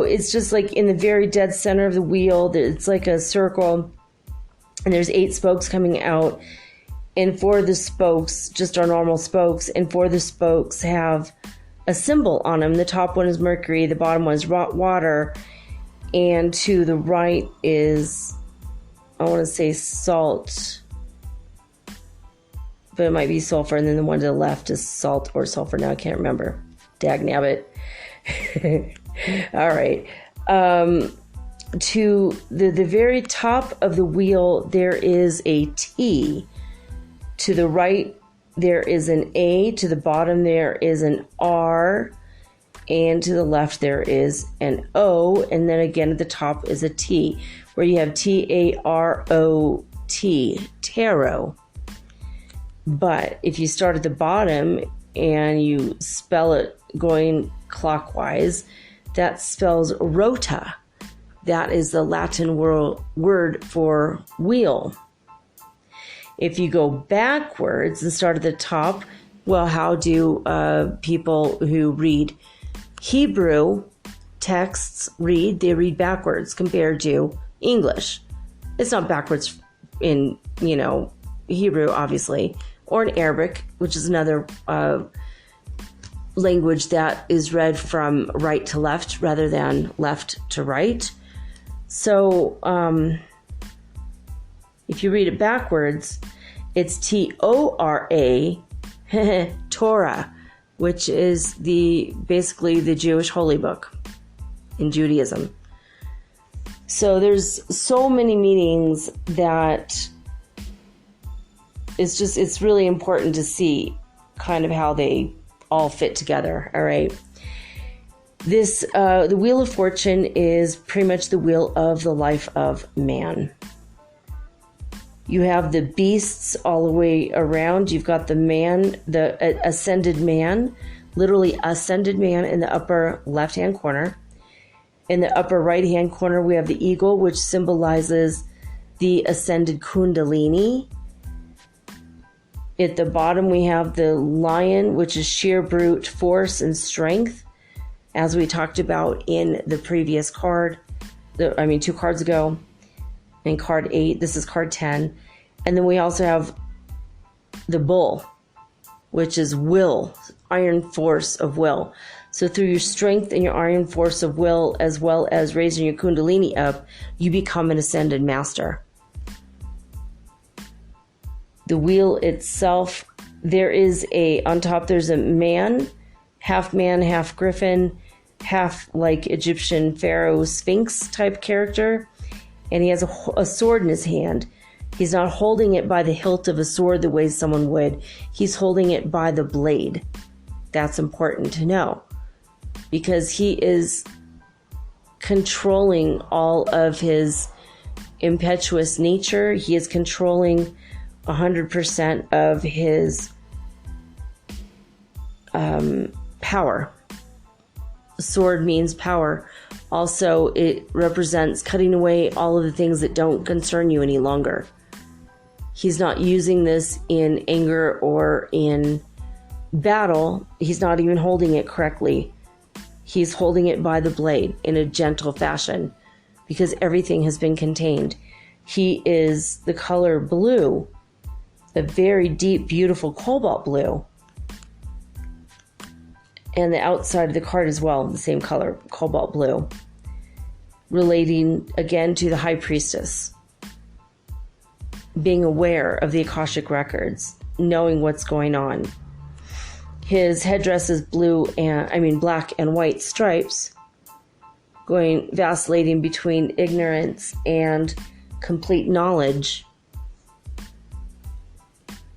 it's just like in the very dead center of the wheel, it's like a circle, and there's 8 spokes coming out, and 4 of the spokes just are normal spokes, and 4 of the spokes have a symbol on them. The top one is mercury, the bottom one is water, and to the right is, I want to say salt, but it might be sulfur, and then the one to the left is salt or sulfur. Now I can't remember. Dagnabbit. All right. To the very top of the wheel, there is a T. To the right, there is an A. To the bottom, there is an R. And to the left, there is an O. And then again, at the top is a T, where you have T-A-R-O-T, tarot. But if you start at the bottom and you spell it going clockwise, that spells rota. That is the Latin word for wheel. If you go backwards and start at the top, Well, how do people who read Hebrew texts read? They read backwards compared to English. It's not backwards in, Hebrew, obviously, or in Arabic, which is another language that is read from right to left rather than left to right. So if you read it backwards, it's Torah, Torah, which is basically the Jewish holy book in Judaism. So there's so many meanings that it's really important to see kind of how they all fit together. All right. The Wheel of Fortune is pretty much the wheel of the life of man. You have the beasts all the way around. You've got the man, the ascended man, literally ascended man in the upper left-hand corner. In the upper right-hand corner, we have the eagle, which symbolizes the ascended Kundalini. At the bottom, we have the lion, which is sheer brute force and strength, as we talked about in the previous card, 2 cards ago, and card 8. This is card 10. And then we also have the bull, which is will, iron force of will. So through your strength and your iron force of will, as well as raising your Kundalini up, you become an ascended master. The wheel itself, on top there's a man, half griffin, half like Egyptian pharaoh sphinx type character, and he has a sword in his hand. He's not holding it by the hilt of a sword the way someone would. He's holding it by the blade. That's important to know, because he is controlling all of his impetuous nature. He is controlling 100% of his power. Sword means power. Also, it represents cutting away all of the things that don't concern you any longer. He's not using this in anger or in battle. He's not even holding it correctly. He's holding it by the blade in a gentle fashion, because everything has been contained. He is the color blue, a very deep, beautiful cobalt blue. And the outside of the card as well, the same color, cobalt blue, relating again to the High Priestess. Being aware of the Akashic records, knowing what's going on. His headdress is black and white stripes, vacillating between ignorance and complete knowledge,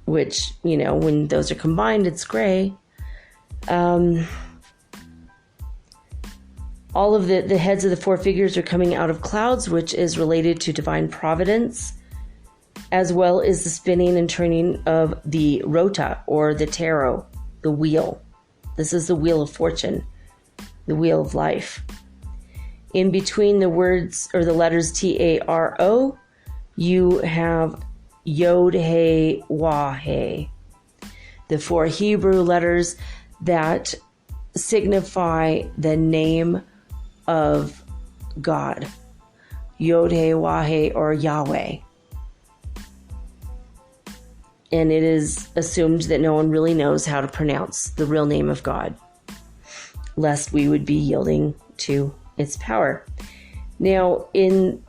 which, when those are combined, it's gray. All of the heads of the 4 figures are coming out of clouds, which is related to divine providence, as well as the spinning and turning of the rota, or the tarot, the wheel. This is the Wheel of Fortune, the wheel of life. In between the words or the letters Taro, you have Yod He Wah He, the 4 Hebrew letters that signify the name of God, Yod He Wah He, or Yahweh. And it is assumed that no one really knows how to pronounce the real name of God, lest we would be yielding to its power. Now, in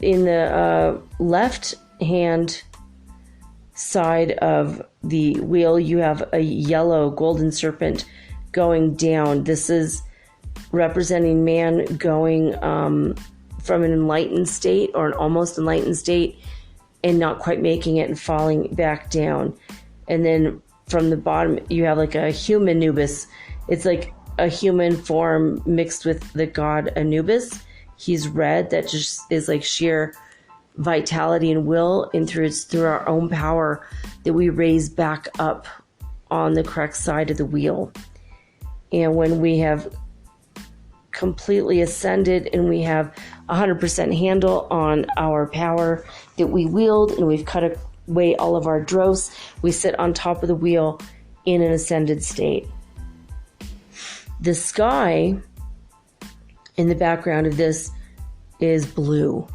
the left hand side of the wheel, you have a yellow golden serpent going down. This is representing man going from an enlightened state, or an almost enlightened state, and not quite making it and falling back down. And then from the bottom, you have like a human Anubis. It's like a human form mixed with the god Anubis. He's red. That just is like sheer vitality and will, and through our own power that we raise back up on the correct side of the wheel. And when we have completely ascended and we have 100% handle on our power that we wield, and we've cut away all of our dross, we sit on top of the wheel in an ascended state. The sky in the background of this is blue.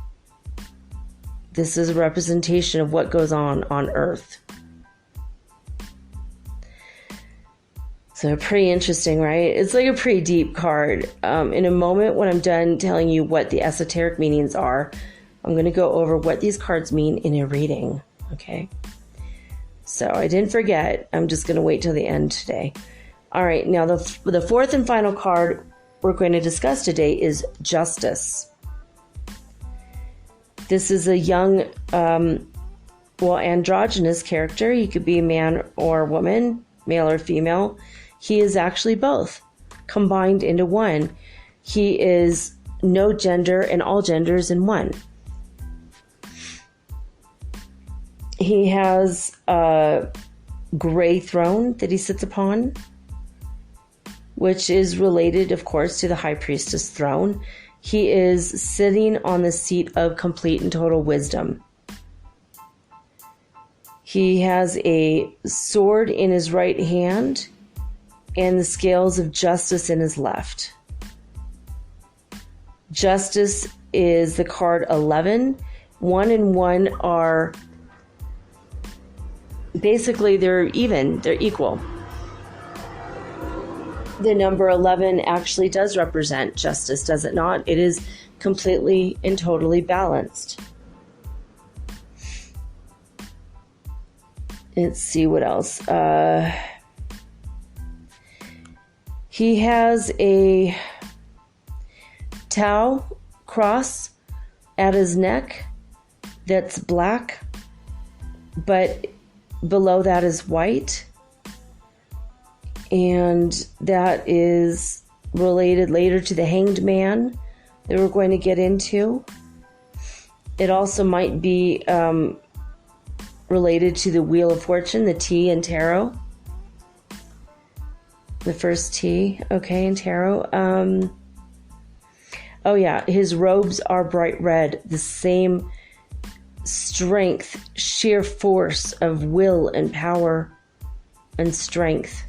This is a representation of what goes on Earth. So pretty interesting, right? It's like a pretty deep card. In a moment, when I'm done telling you what the esoteric meanings are, I'm going to go over what these cards mean in a reading, okay? So I didn't forget. I'm just going to wait till the end today. All right, now the fourth and final card we're going to discuss today is Justice. This is a young, androgynous character. He could be a man or woman, male or female. He is actually both combined into one. He is no gender and all genders in one. He has a gray throne that he sits upon, which is related, of course, to the High Priestess throne. He is sitting on the seat of complete and total wisdom. He has a sword in his right hand and the scales of justice in his left. Justice is the card 11. 1 and 1 are basically, they're even, they're equal. The number 11 actually does represent justice, does it not? It is completely and totally balanced. Let's see what else. He has a Tau cross at his neck that's black, but below that is white. And that is related later to the Hanged Man that we're going to get into. It also might be related to the Wheel of Fortune, the T in tarot. The first T, okay, in tarot. Oh yeah, his robes are bright red, the same strength, sheer force of will and power and strength.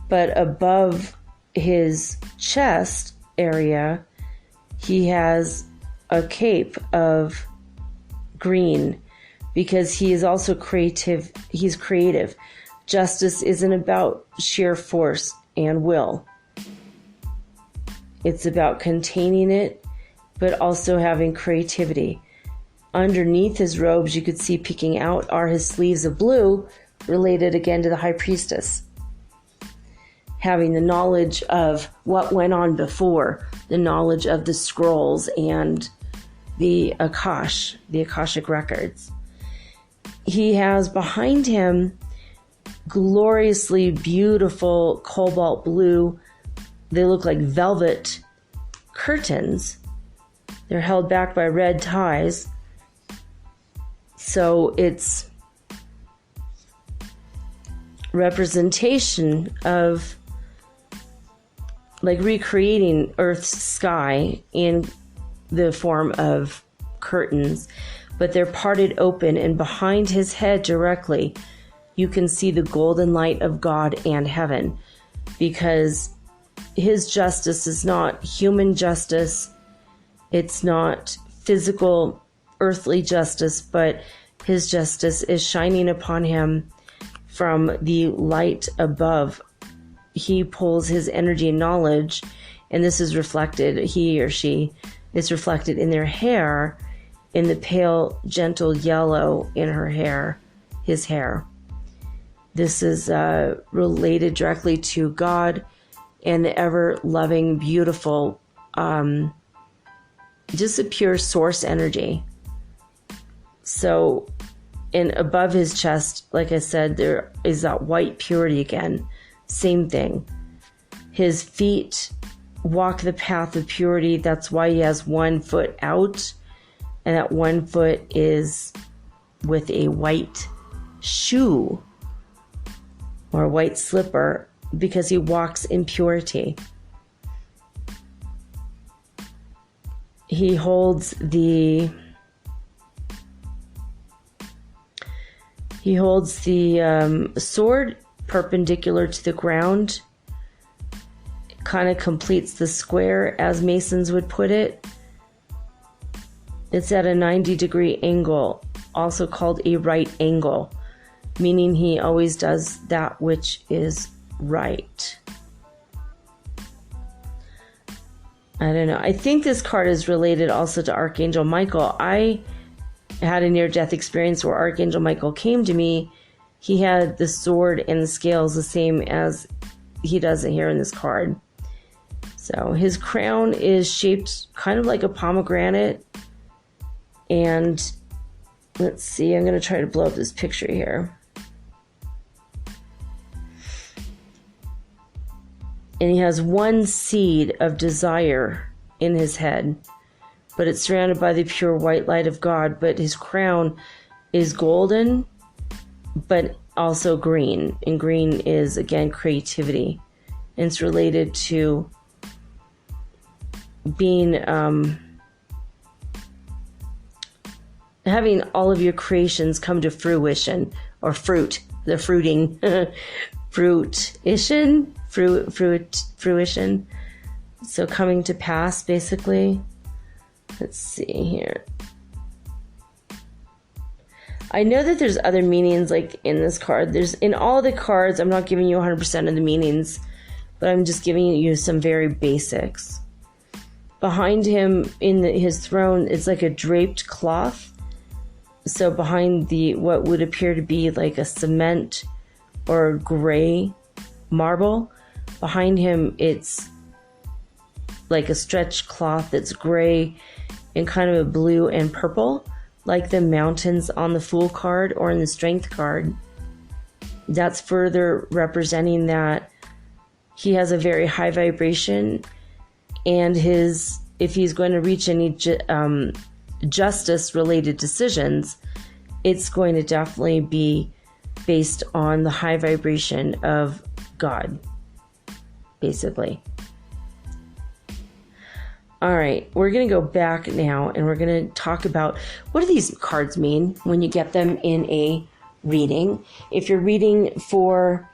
But above his chest area, he has a cape of green because he is also creative. He's creative. Justice isn't about sheer force and will. It's about containing it, but also having creativity. Underneath his robes, you could see peeking out are his sleeves of blue, related again to the High Priestess. Having the knowledge of what went on before, the knowledge of the scrolls and the Akashic records. He has behind him gloriously beautiful cobalt blue. They look like velvet curtains. They're held back by red ties. So it's representation of like recreating Earth's sky in the form of curtains, but they're parted open, and behind his head directly you can see the golden light of God and heaven, because his justice is not human justice, it's not physical earthly justice, but his justice is shining upon him from the light above. He pulls his energy and knowledge, and this is reflected, he or she is reflected in their hair, in the pale, gentle yellow in her hair, his hair. This is related directly to God and the ever-loving, beautiful, just a pure source energy. So, and above his chest, like I said, there is that white purity again. Same thing. His feet walk the path of purity. That's why he has 1 foot out, and that 1 foot is with a white shoe or a white slipper, because he walks in purity. He holds He holds the sword perpendicular to the ground. It kind of completes the square, as Masons would put it. It's at a 90-degree angle, also called a right angle, meaning he always does that which is right. I don't know. I think this card is related also to Archangel Michael. I had a near-death experience where Archangel Michael came to me. He had the sword and the scales the same as he does it here in this card. So his crown is shaped kind of like a pomegranate. And let's see, I'm going to try to blow up this picture here. And he has one seed of desire in his head, but it's surrounded by the pure white light of God. But his crown is golden, but also green. And green is, again, creativity. And it's related to being, having all of your creations come to fruition, or fruit, the fruiting, fruition. So coming to pass, basically. Let's see here. I know that there's other meanings like in this card. There's in all the cards, I'm not giving you 100% of the meanings, but I'm just giving you some very basics. Behind him in his throne, it's like a draped cloth. So behind what would appear to be like a cement or gray marble, behind him it's like a stretched cloth that's gray and kind of a blue and purple, like the mountains on the Fool card or in the Strength card. That's further representing that he has a very high vibration, and if he's going to reach any justice-related decisions, it's going to definitely be based on the high vibration of God, basically. All right, we're going to go back now, and we're going to talk about what do these cards mean when you get them in a reading. If you're reading for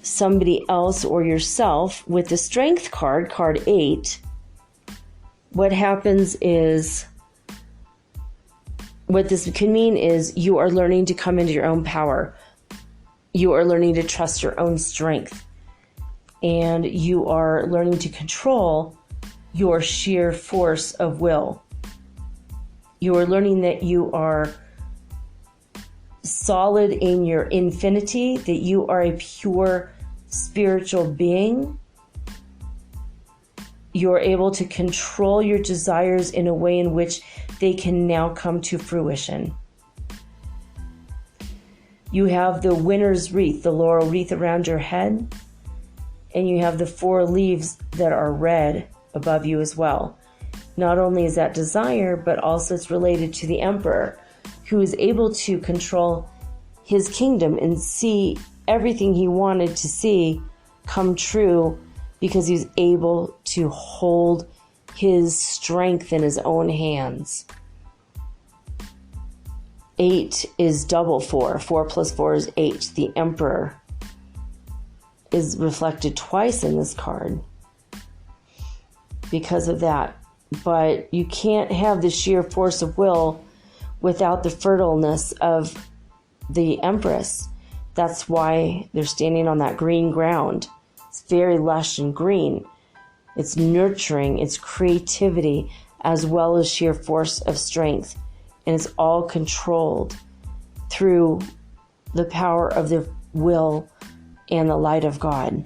somebody else or yourself with the Strength card, card 8, what happens is, what this can mean is you are learning to come into your own power. You are learning to trust your own strength. And you are learning to control your sheer force of will. You are learning that you are solid in your infinity, that you are a pure spiritual being. You're able to control your desires in a way in which they can now come to fruition. You have the winner's wreath, the laurel wreath around your head, and you have the 4 leaves that are red above you as well. Not only is that desire, but also it's related to the emperor, who is able to control his kingdom and see everything he wanted to see come true because he's able to hold his strength in his own hands. 8 is double 4. 4 plus 4 is 8. The emperor is reflected twice in this card because of that. But you can't have the sheer force of will without the fertileness of the Empress. That's why they're standing on that green ground. It's very lush and green. It's nurturing, it's creativity, as well as sheer force of strength. And it's all controlled through the power of the will and the light of God.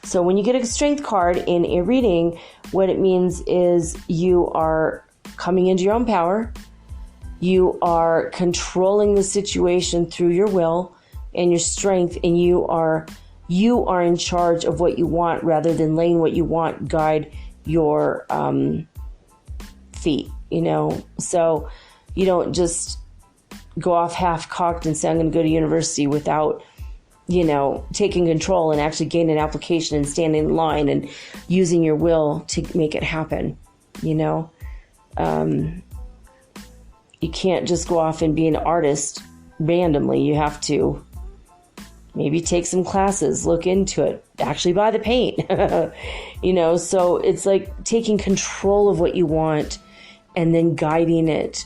So when you get a strength card in a reading, what it means is you are coming into your own power. You are controlling the situation through your will and your strength, and you are in charge of what you want rather than letting what you want guide your feet, So you don't just go off half-cocked and say, I'm going to go to university without, taking control and actually gaining an application and standing in line and using your will to make it happen, You can't just go off and be an artist randomly. You have to maybe take some classes, look into it, actually buy the paint. So it's like taking control of what you want and then guiding it,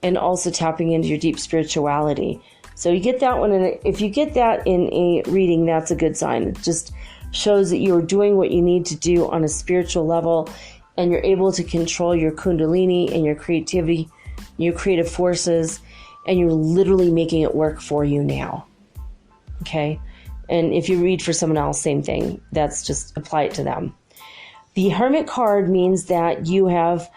and also tapping into your deep spirituality. So you get that one, and if you get that in a reading, that's a good sign. It just shows that you're doing what you need to do on a spiritual level, and you're able to control your kundalini and your creativity, your creative forces, and you're literally making it work for you now. Okay? And if you read for someone else, same thing. That's just apply it to them. The Hermit card means that you have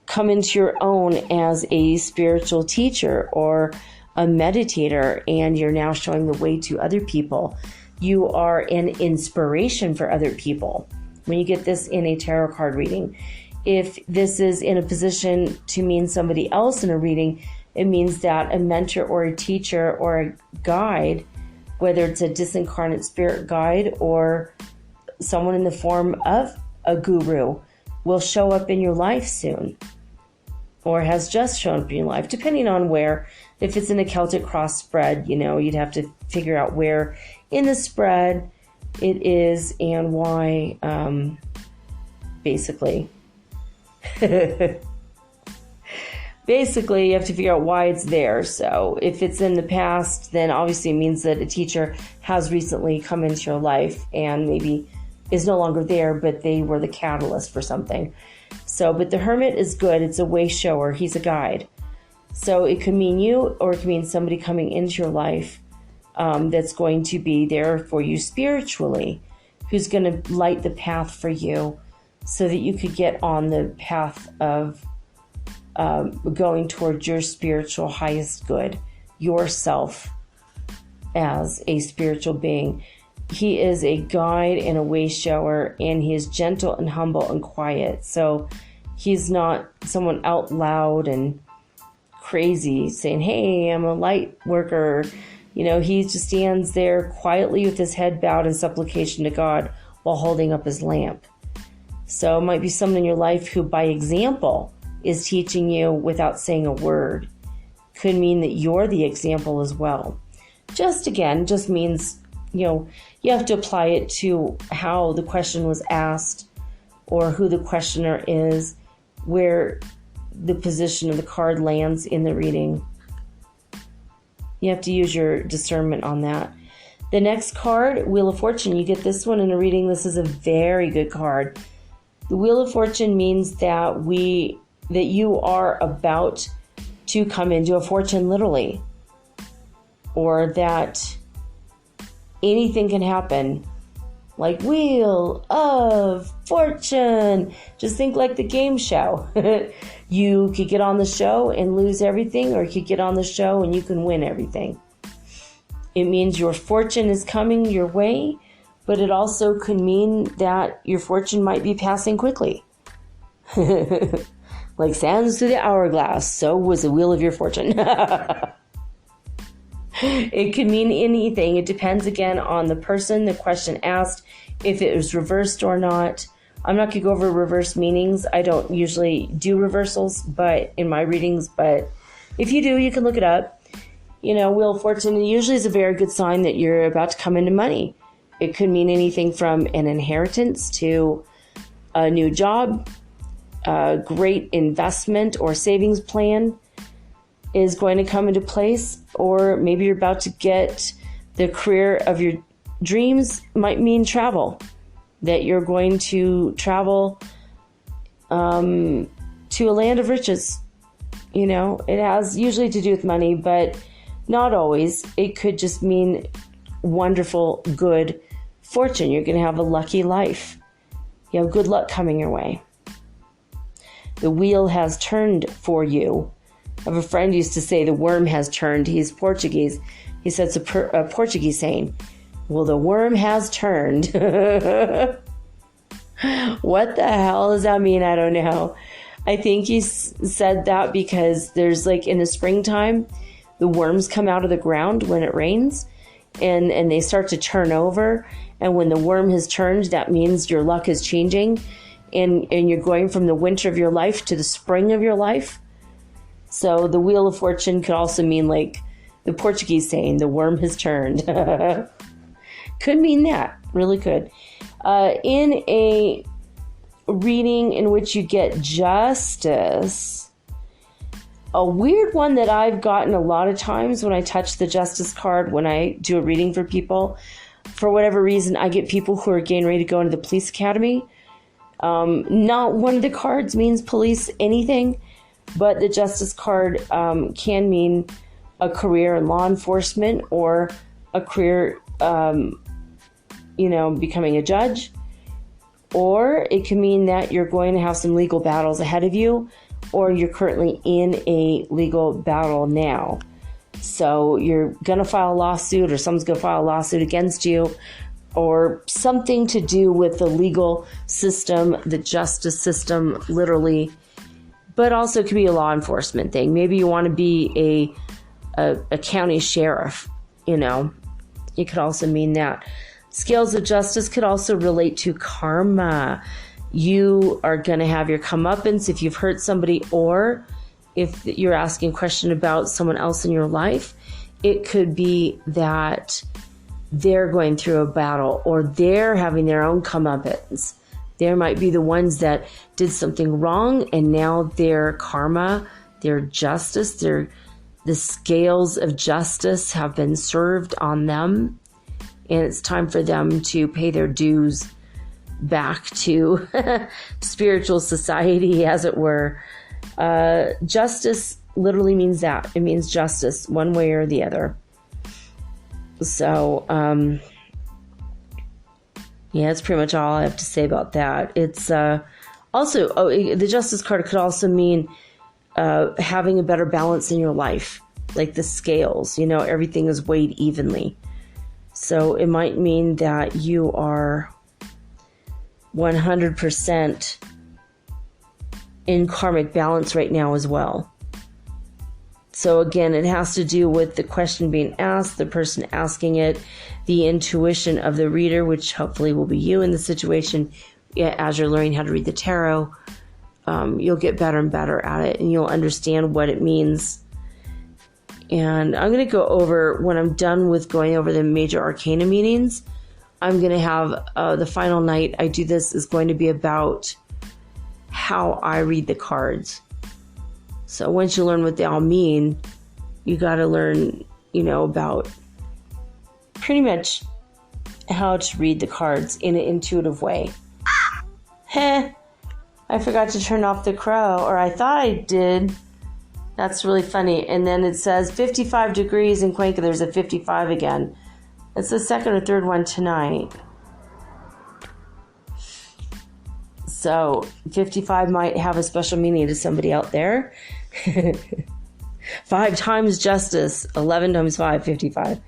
come into your own as a spiritual teacher or a meditator, and you're now showing the way to other people. You are an inspiration for other people when you get this in a tarot card reading. If this is in a position to mean somebody else in a reading, it means that a mentor or a teacher or a guide, whether it's a disincarnate spirit guide or someone in the form of a guru, will show up in your life soon, or has just shown up in your life, depending on where. If it's in a Celtic cross spread, you'd have to figure out where in the spread it is and why, basically. Basically, you have to figure out why it's there. So if it's in the past, then obviously it means that a teacher has recently come into your life and maybe is no longer there, but they were the catalyst for something. So, but the Hermit is good. It's a way shower. He's a guide. So it could mean you, or it could mean somebody coming into your life that's going to be there for you spiritually, who's going to light the path for you so that you could get on the path of going towards your spiritual highest good, yourself as a spiritual being. He is a guide and a way shower, and he is gentle and humble and quiet. So he's not someone out loud and crazy saying, hey, I'm a light worker. He just stands there quietly with his head bowed in supplication to God while holding up his lamp. So it might be someone in your life who, by example, is teaching you without saying a word. Could mean that you're the example as well. Just means, you have to apply it to how the question was asked or who the questioner is, where the position of the card lands in the reading. You have to use your discernment on that. The next card, Wheel of Fortune, you get this one in a reading. This is a very good card. The Wheel of Fortune means that you are about to come into a fortune, literally, or that anything can happen, like Wheel of Fortune. Just think like the game show. You could get on the show and lose everything, or you could get on the show and you can win everything. It means your fortune is coming your way, but it also could mean that your fortune might be passing quickly. Like sands through the hourglass, so was the wheel of your fortune. It could mean anything. It depends, again, on the person, the question asked, if it was reversed or not. I'm not going to go over reverse meanings. I don't usually do reversals but in my readings, but if you do, you can look it up. Wheel of Fortune usually is a very good sign that you're about to come into money. It could mean anything from an inheritance to a new job, a great investment or savings plan is going to come into place, or maybe you're about to get the career of your dreams. Might mean travel, that you're going to travel to a land of riches. It has usually to do with money, but not always. It could just mean wonderful, good fortune. You're going to have a lucky life. You have good luck coming your way. The wheel has turned for you. I have a friend who used to say the worm has turned. He's Portuguese. He said it's a Portuguese saying. Well, the worm has turned. What the hell does that mean? I don't know. I think he said that because there's in the springtime, the worms come out of the ground when it rains and they start to turn over. And when the worm has turned, that means your luck is changing and you're going from the winter of your life to the spring of your life. So the Wheel of Fortune could also mean The Portuguese saying, the worm has turned. Could mean that. Really could. In a reading in which you get justice, a weird one that I've gotten a lot of times when I touch the justice card, when I do a reading for people, for whatever reason, I get people who are getting ready to go into the police academy. Not one of the cards means police anything, but the justice card can mean a career in law enforcement or a career, becoming a judge. Or it can mean that you're going to have some legal battles ahead of you, or you're currently in a legal battle now. So you're going to file a lawsuit, or someone's going to file a lawsuit against you, or something to do with the legal system, the justice system, literally. But also it could be a law enforcement thing. Maybe you want to be a county sheriff, It could also mean that. Scales of justice could also relate to karma. You are going to have your comeuppance if you've hurt somebody, or if you're asking a question about someone else in your life. It could be that they're going through a battle, or they're having their own comeuppance. There might be the ones that did something wrong, and now their karma, their justice, the scales of justice have been served on them. And it's time for them to pay their dues back to spiritual society, as it were. Justice literally means that. It means justice, one way or the other. So, that's pretty much all I have to say about that. It's also, the justice card could also mean having a better balance in your life, like the scales. Everything is weighed evenly. So it might mean that you are 100% in karmic balance right now as well. So again, it has to do with the question being asked, the person asking it, the intuition of the reader, which hopefully will be you in the situation. As you're learning how to read the tarot, you'll get better and better at it, and you'll understand what it means. And I'm going to go over, when I'm done with going over the major arcana meanings, I'm going to have the final night I do this is going to be about how I read the cards. So once you learn what they all mean, you got to learn, about pretty much how to read the cards in an intuitive way. I forgot to turn off the crow, or I thought I did. That's really funny. And then it says 55 degrees in Cuenca. There's a 55 again. It's the second or third one tonight. So 55 might have a special meaning to somebody out there. 5 times justice. 11 times 5, 55.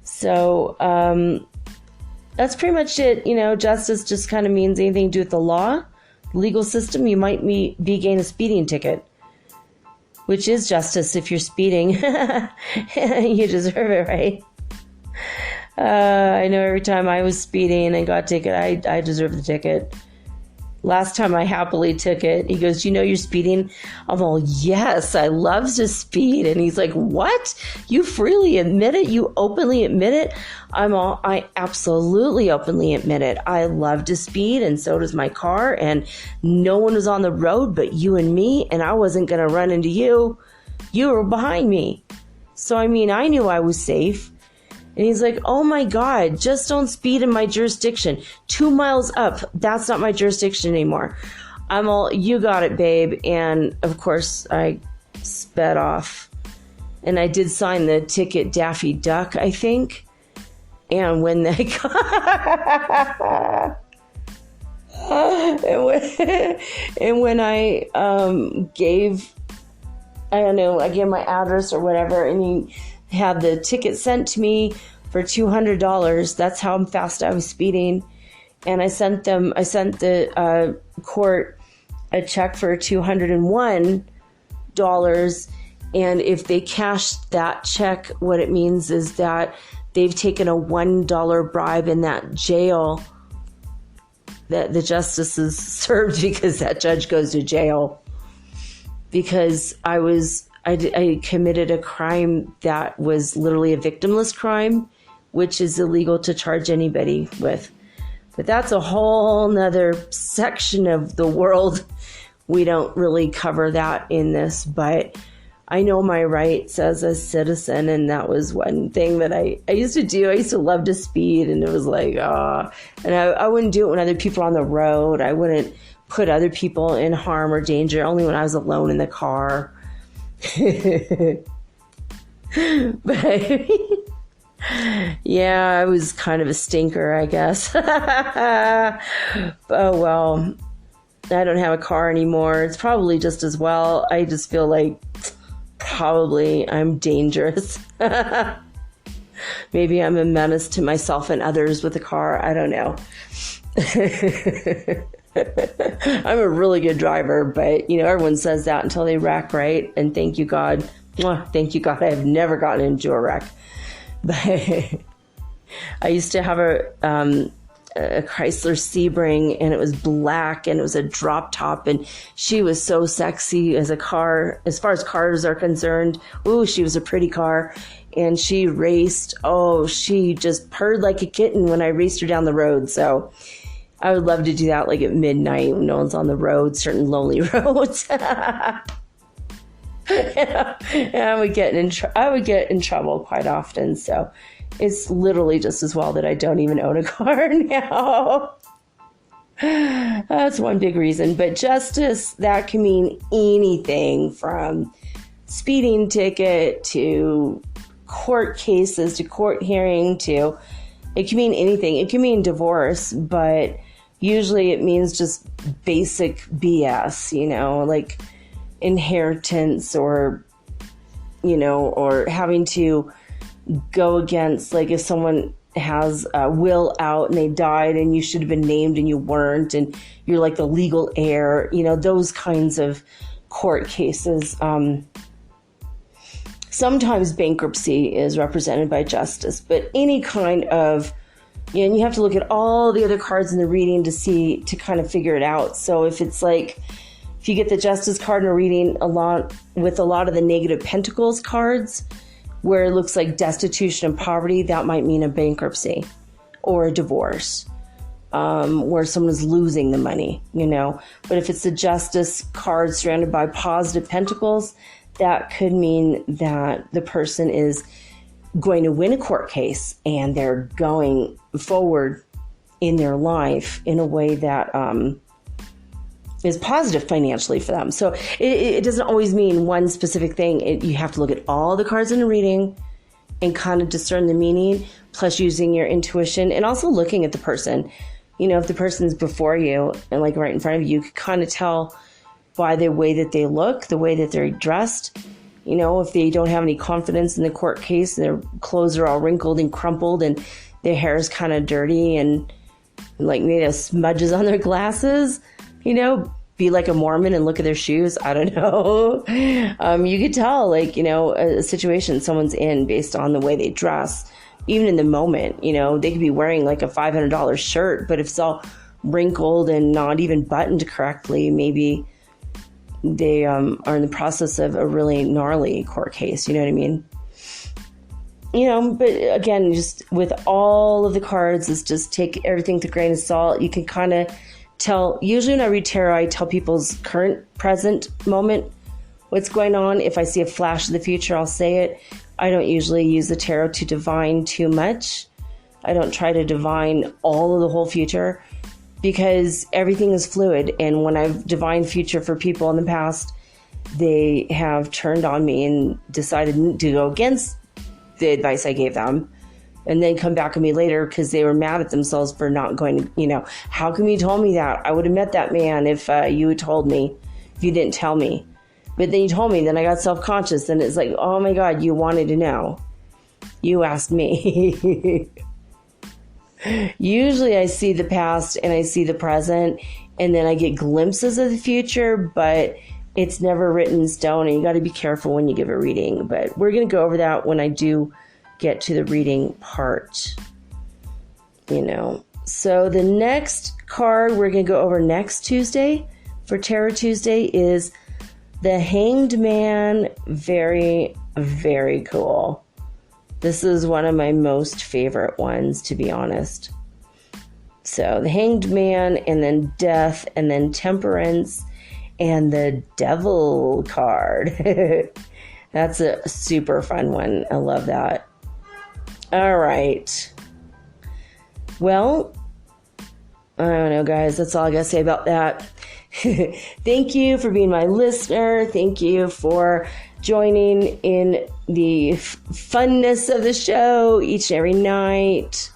So that's pretty much it. Justice just kind of means anything to do with the law. Legal system. You might be getting a speeding ticket, which is justice. If you're speeding, you deserve it, right? I know every time I was speeding and got a ticket, I deserve the ticket. Last time I happily took it, he goes, you're speeding? I'm all, yes, I love to speed. And he's like, what? You freely admit it? You openly admit it? I absolutely openly admit it. I love to speed, and so does my car, and no one was on the road but you and me, and I wasn't going to run into you. You were behind me. So, I knew I was safe. And he's like, oh my God, just don't speed in my jurisdiction. 2 miles up, that's not my jurisdiction anymore. I'm all, you got it, babe. And of course, I sped off. And I did sign the ticket Daffy Duck, I think. And when they and when I gave my address or whatever, and he had the ticket sent to me for $200. That's how fast I was speeding. And I sent the court a check for $201. And if they cash that check, what it means is that they've taken a $1 bribe in that jail that the justices served, because that judge goes to jail. Because I was I committed a crime that was literally a victimless crime, which is illegal to charge anybody with. But that's a whole nother section of the world. We don't really cover that in this, but I know my rights as a citizen, and that was one thing that I used to do. I used to love to speed, and it was like, and I wouldn't do it when other people are on the road. I wouldn't put other people in harm or danger, only when I was alone in the car. But yeah, I was kind of a stinker, I guess. Oh, well, I don't have a car anymore. It's probably just as well. I just feel like probably I'm dangerous. Maybe I'm a menace to myself and others with a car. I don't know. I'm a really good driver, but everyone says that until they wreck, right? And thank you, God. Thank you, God. I have never gotten into a wreck. But I used to have a Chrysler Sebring, and it was black, and it was a drop top, and she was so sexy as a car. As far as cars are concerned, ooh, she was a pretty car. And she raced. Oh, she just purred like a kitten when I raced her down the road. So I would love to do that, like at midnight when no one's on the road, certain lonely roads. And I would get in trouble quite often. So it's literally just as well that I don't even own a car now. That's one big reason. But justice, that can mean anything from speeding ticket to court cases to court hearing to, it can mean anything. It can mean divorce, but usually it means just basic BS, like inheritance or having to go against, like if someone has a will out and they died and you should have been named and you weren't, and you're like the legal heir, those kinds of court cases. Sometimes bankruptcy is represented by justice, but any kind of, and you have to look at all the other cards in the reading to kind of figure it out. So if it's like, if you get the justice card in a reading with a lot of the negative pentacles cards, where it looks like destitution and poverty, that might mean a bankruptcy or a divorce, where someone's losing the money, But if it's the justice card surrounded by positive pentacles, that could mean that the person is going to win a court case and they're going forward in their life in a way that is positive financially for them. So it doesn't always mean one specific thing. You have to look at all the cards in the reading and kind of discern the meaning, plus using your intuition and also looking at the person. If the person's before you and like right in front of you, you can kind of tell by the way that they look, the way that they're dressed. If they don't have any confidence in the court case, their clothes are all wrinkled and crumpled and their hair is kind of dirty and like maybe have smudges on their glasses, be like a Mormon and look at their shoes. I don't know. You could tell a situation someone's in based on the way they dress, even in the moment. They could be wearing like a $500 shirt, but if it's all wrinkled and not even buttoned correctly, maybe they are in the process of a really gnarly court case. You know what I mean? But again, just with all of the cards, is just take everything with a grain of salt. You can kind of tell, usually when I read tarot, I tell people's current, present moment, what's going on. If I see a flash of the future, I'll say it. I don't usually use the tarot to divine too much. I don't try to divine all of the whole future, because everything is fluid. And when I've divined future for people in the past, they have turned on me and decided to go against the advice I gave them, and then come back at me later because they were mad at themselves for not going to, how come you told me that? I would have met that man if you had told me, if you didn't tell me. But then you told me, then I got self-conscious, and it's like, oh my God, you wanted to know. You asked me. Usually I see the past and I see the present, and then I get glimpses of the future, but it's never written in stone, and you got to be careful when you give a reading. But we're going to go over that when I do get to the reading part. So the next card we're going to go over next Tuesday for Tarot Tuesday is The Hanged Man, very, very cool. This is one of my most favorite ones, to be honest. So the Hanged Man, and then Death, and then Temperance, and the Devil card. That's a super fun one. I love that. All right. Well, I don't know, guys. That's all I got to say about that. Thank you for being my listener. Thank you for joining in the funness of the show each and every night.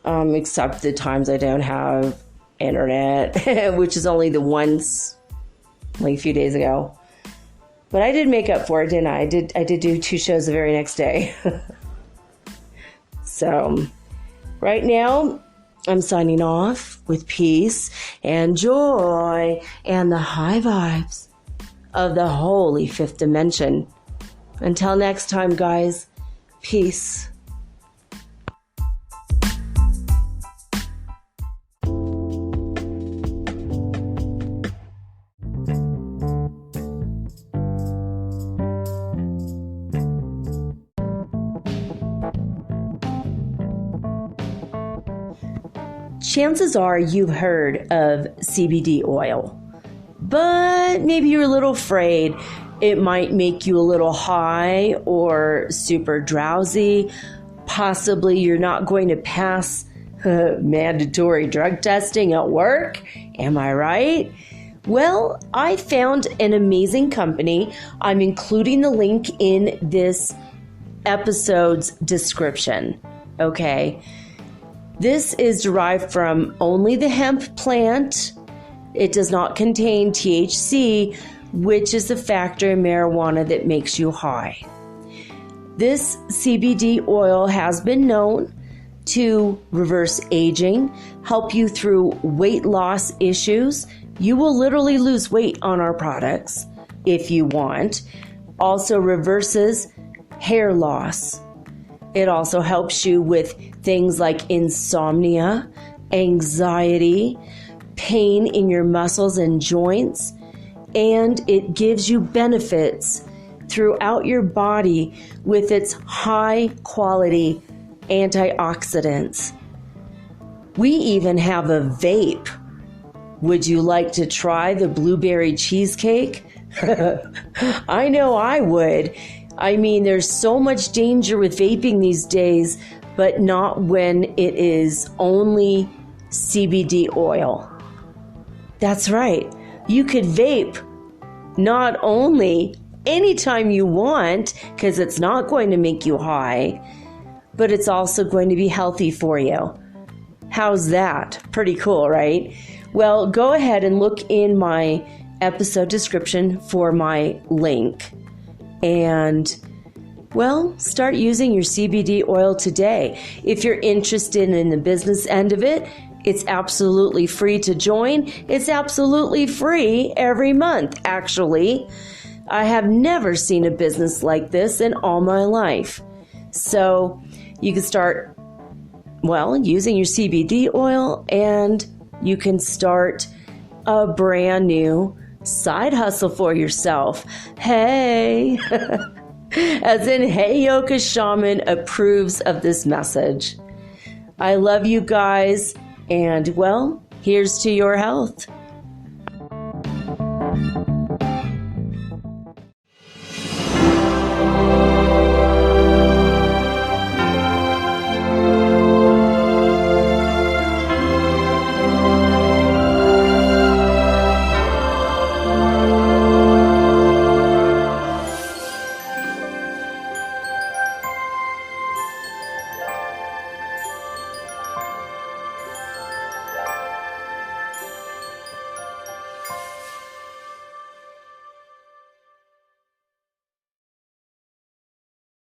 Except the times I don't have internet, which is only the once, like a few days ago. But I did make up for it, didn't I? I did do 2 shows the very next day. So, right now, I'm signing off with peace and joy and the high vibes of the holy 5th dimension. Until next time, guys, peace. Chances are you've heard of CBD oil, but maybe you're a little afraid it might make you a little high or super drowsy. Possibly you're not going to pass mandatory drug testing at work. Am I right? Well, I found an amazing company. I'm including the link in this episode's description. Okay. This is derived from only the hemp plant. It does not contain THC, which is the factor in marijuana that makes you high. This CBD oil has been known to reverse aging, help you through weight loss issues. You will literally lose weight on our products if you want. Also reverses hair loss. It also helps you with things like insomnia, anxiety, pain in your muscles and joints, and it gives you benefits throughout your body with its high quality antioxidants. We even have a vape. Would you like to try the blueberry cheesecake? I know I would. I mean, there's so much danger with vaping these days, but not when it is only CBD oil. That's right. You could vape not only anytime you want, because it's not going to make you high, but it's also going to be healthy for you. How's that? Pretty cool, right? Well, go ahead and look in my episode description for my link. And, well, start using your CBD oil today. If you're interested in the business end of it, it's absolutely free to join. It's absolutely free every month, actually. I have never seen a business like this in all my life. So you can start, using your CBD oil, and you can start a brand new side hustle for yourself. Hey, as in, Hey Yoga Shaman approves of this message. I love you guys, and here's to your health.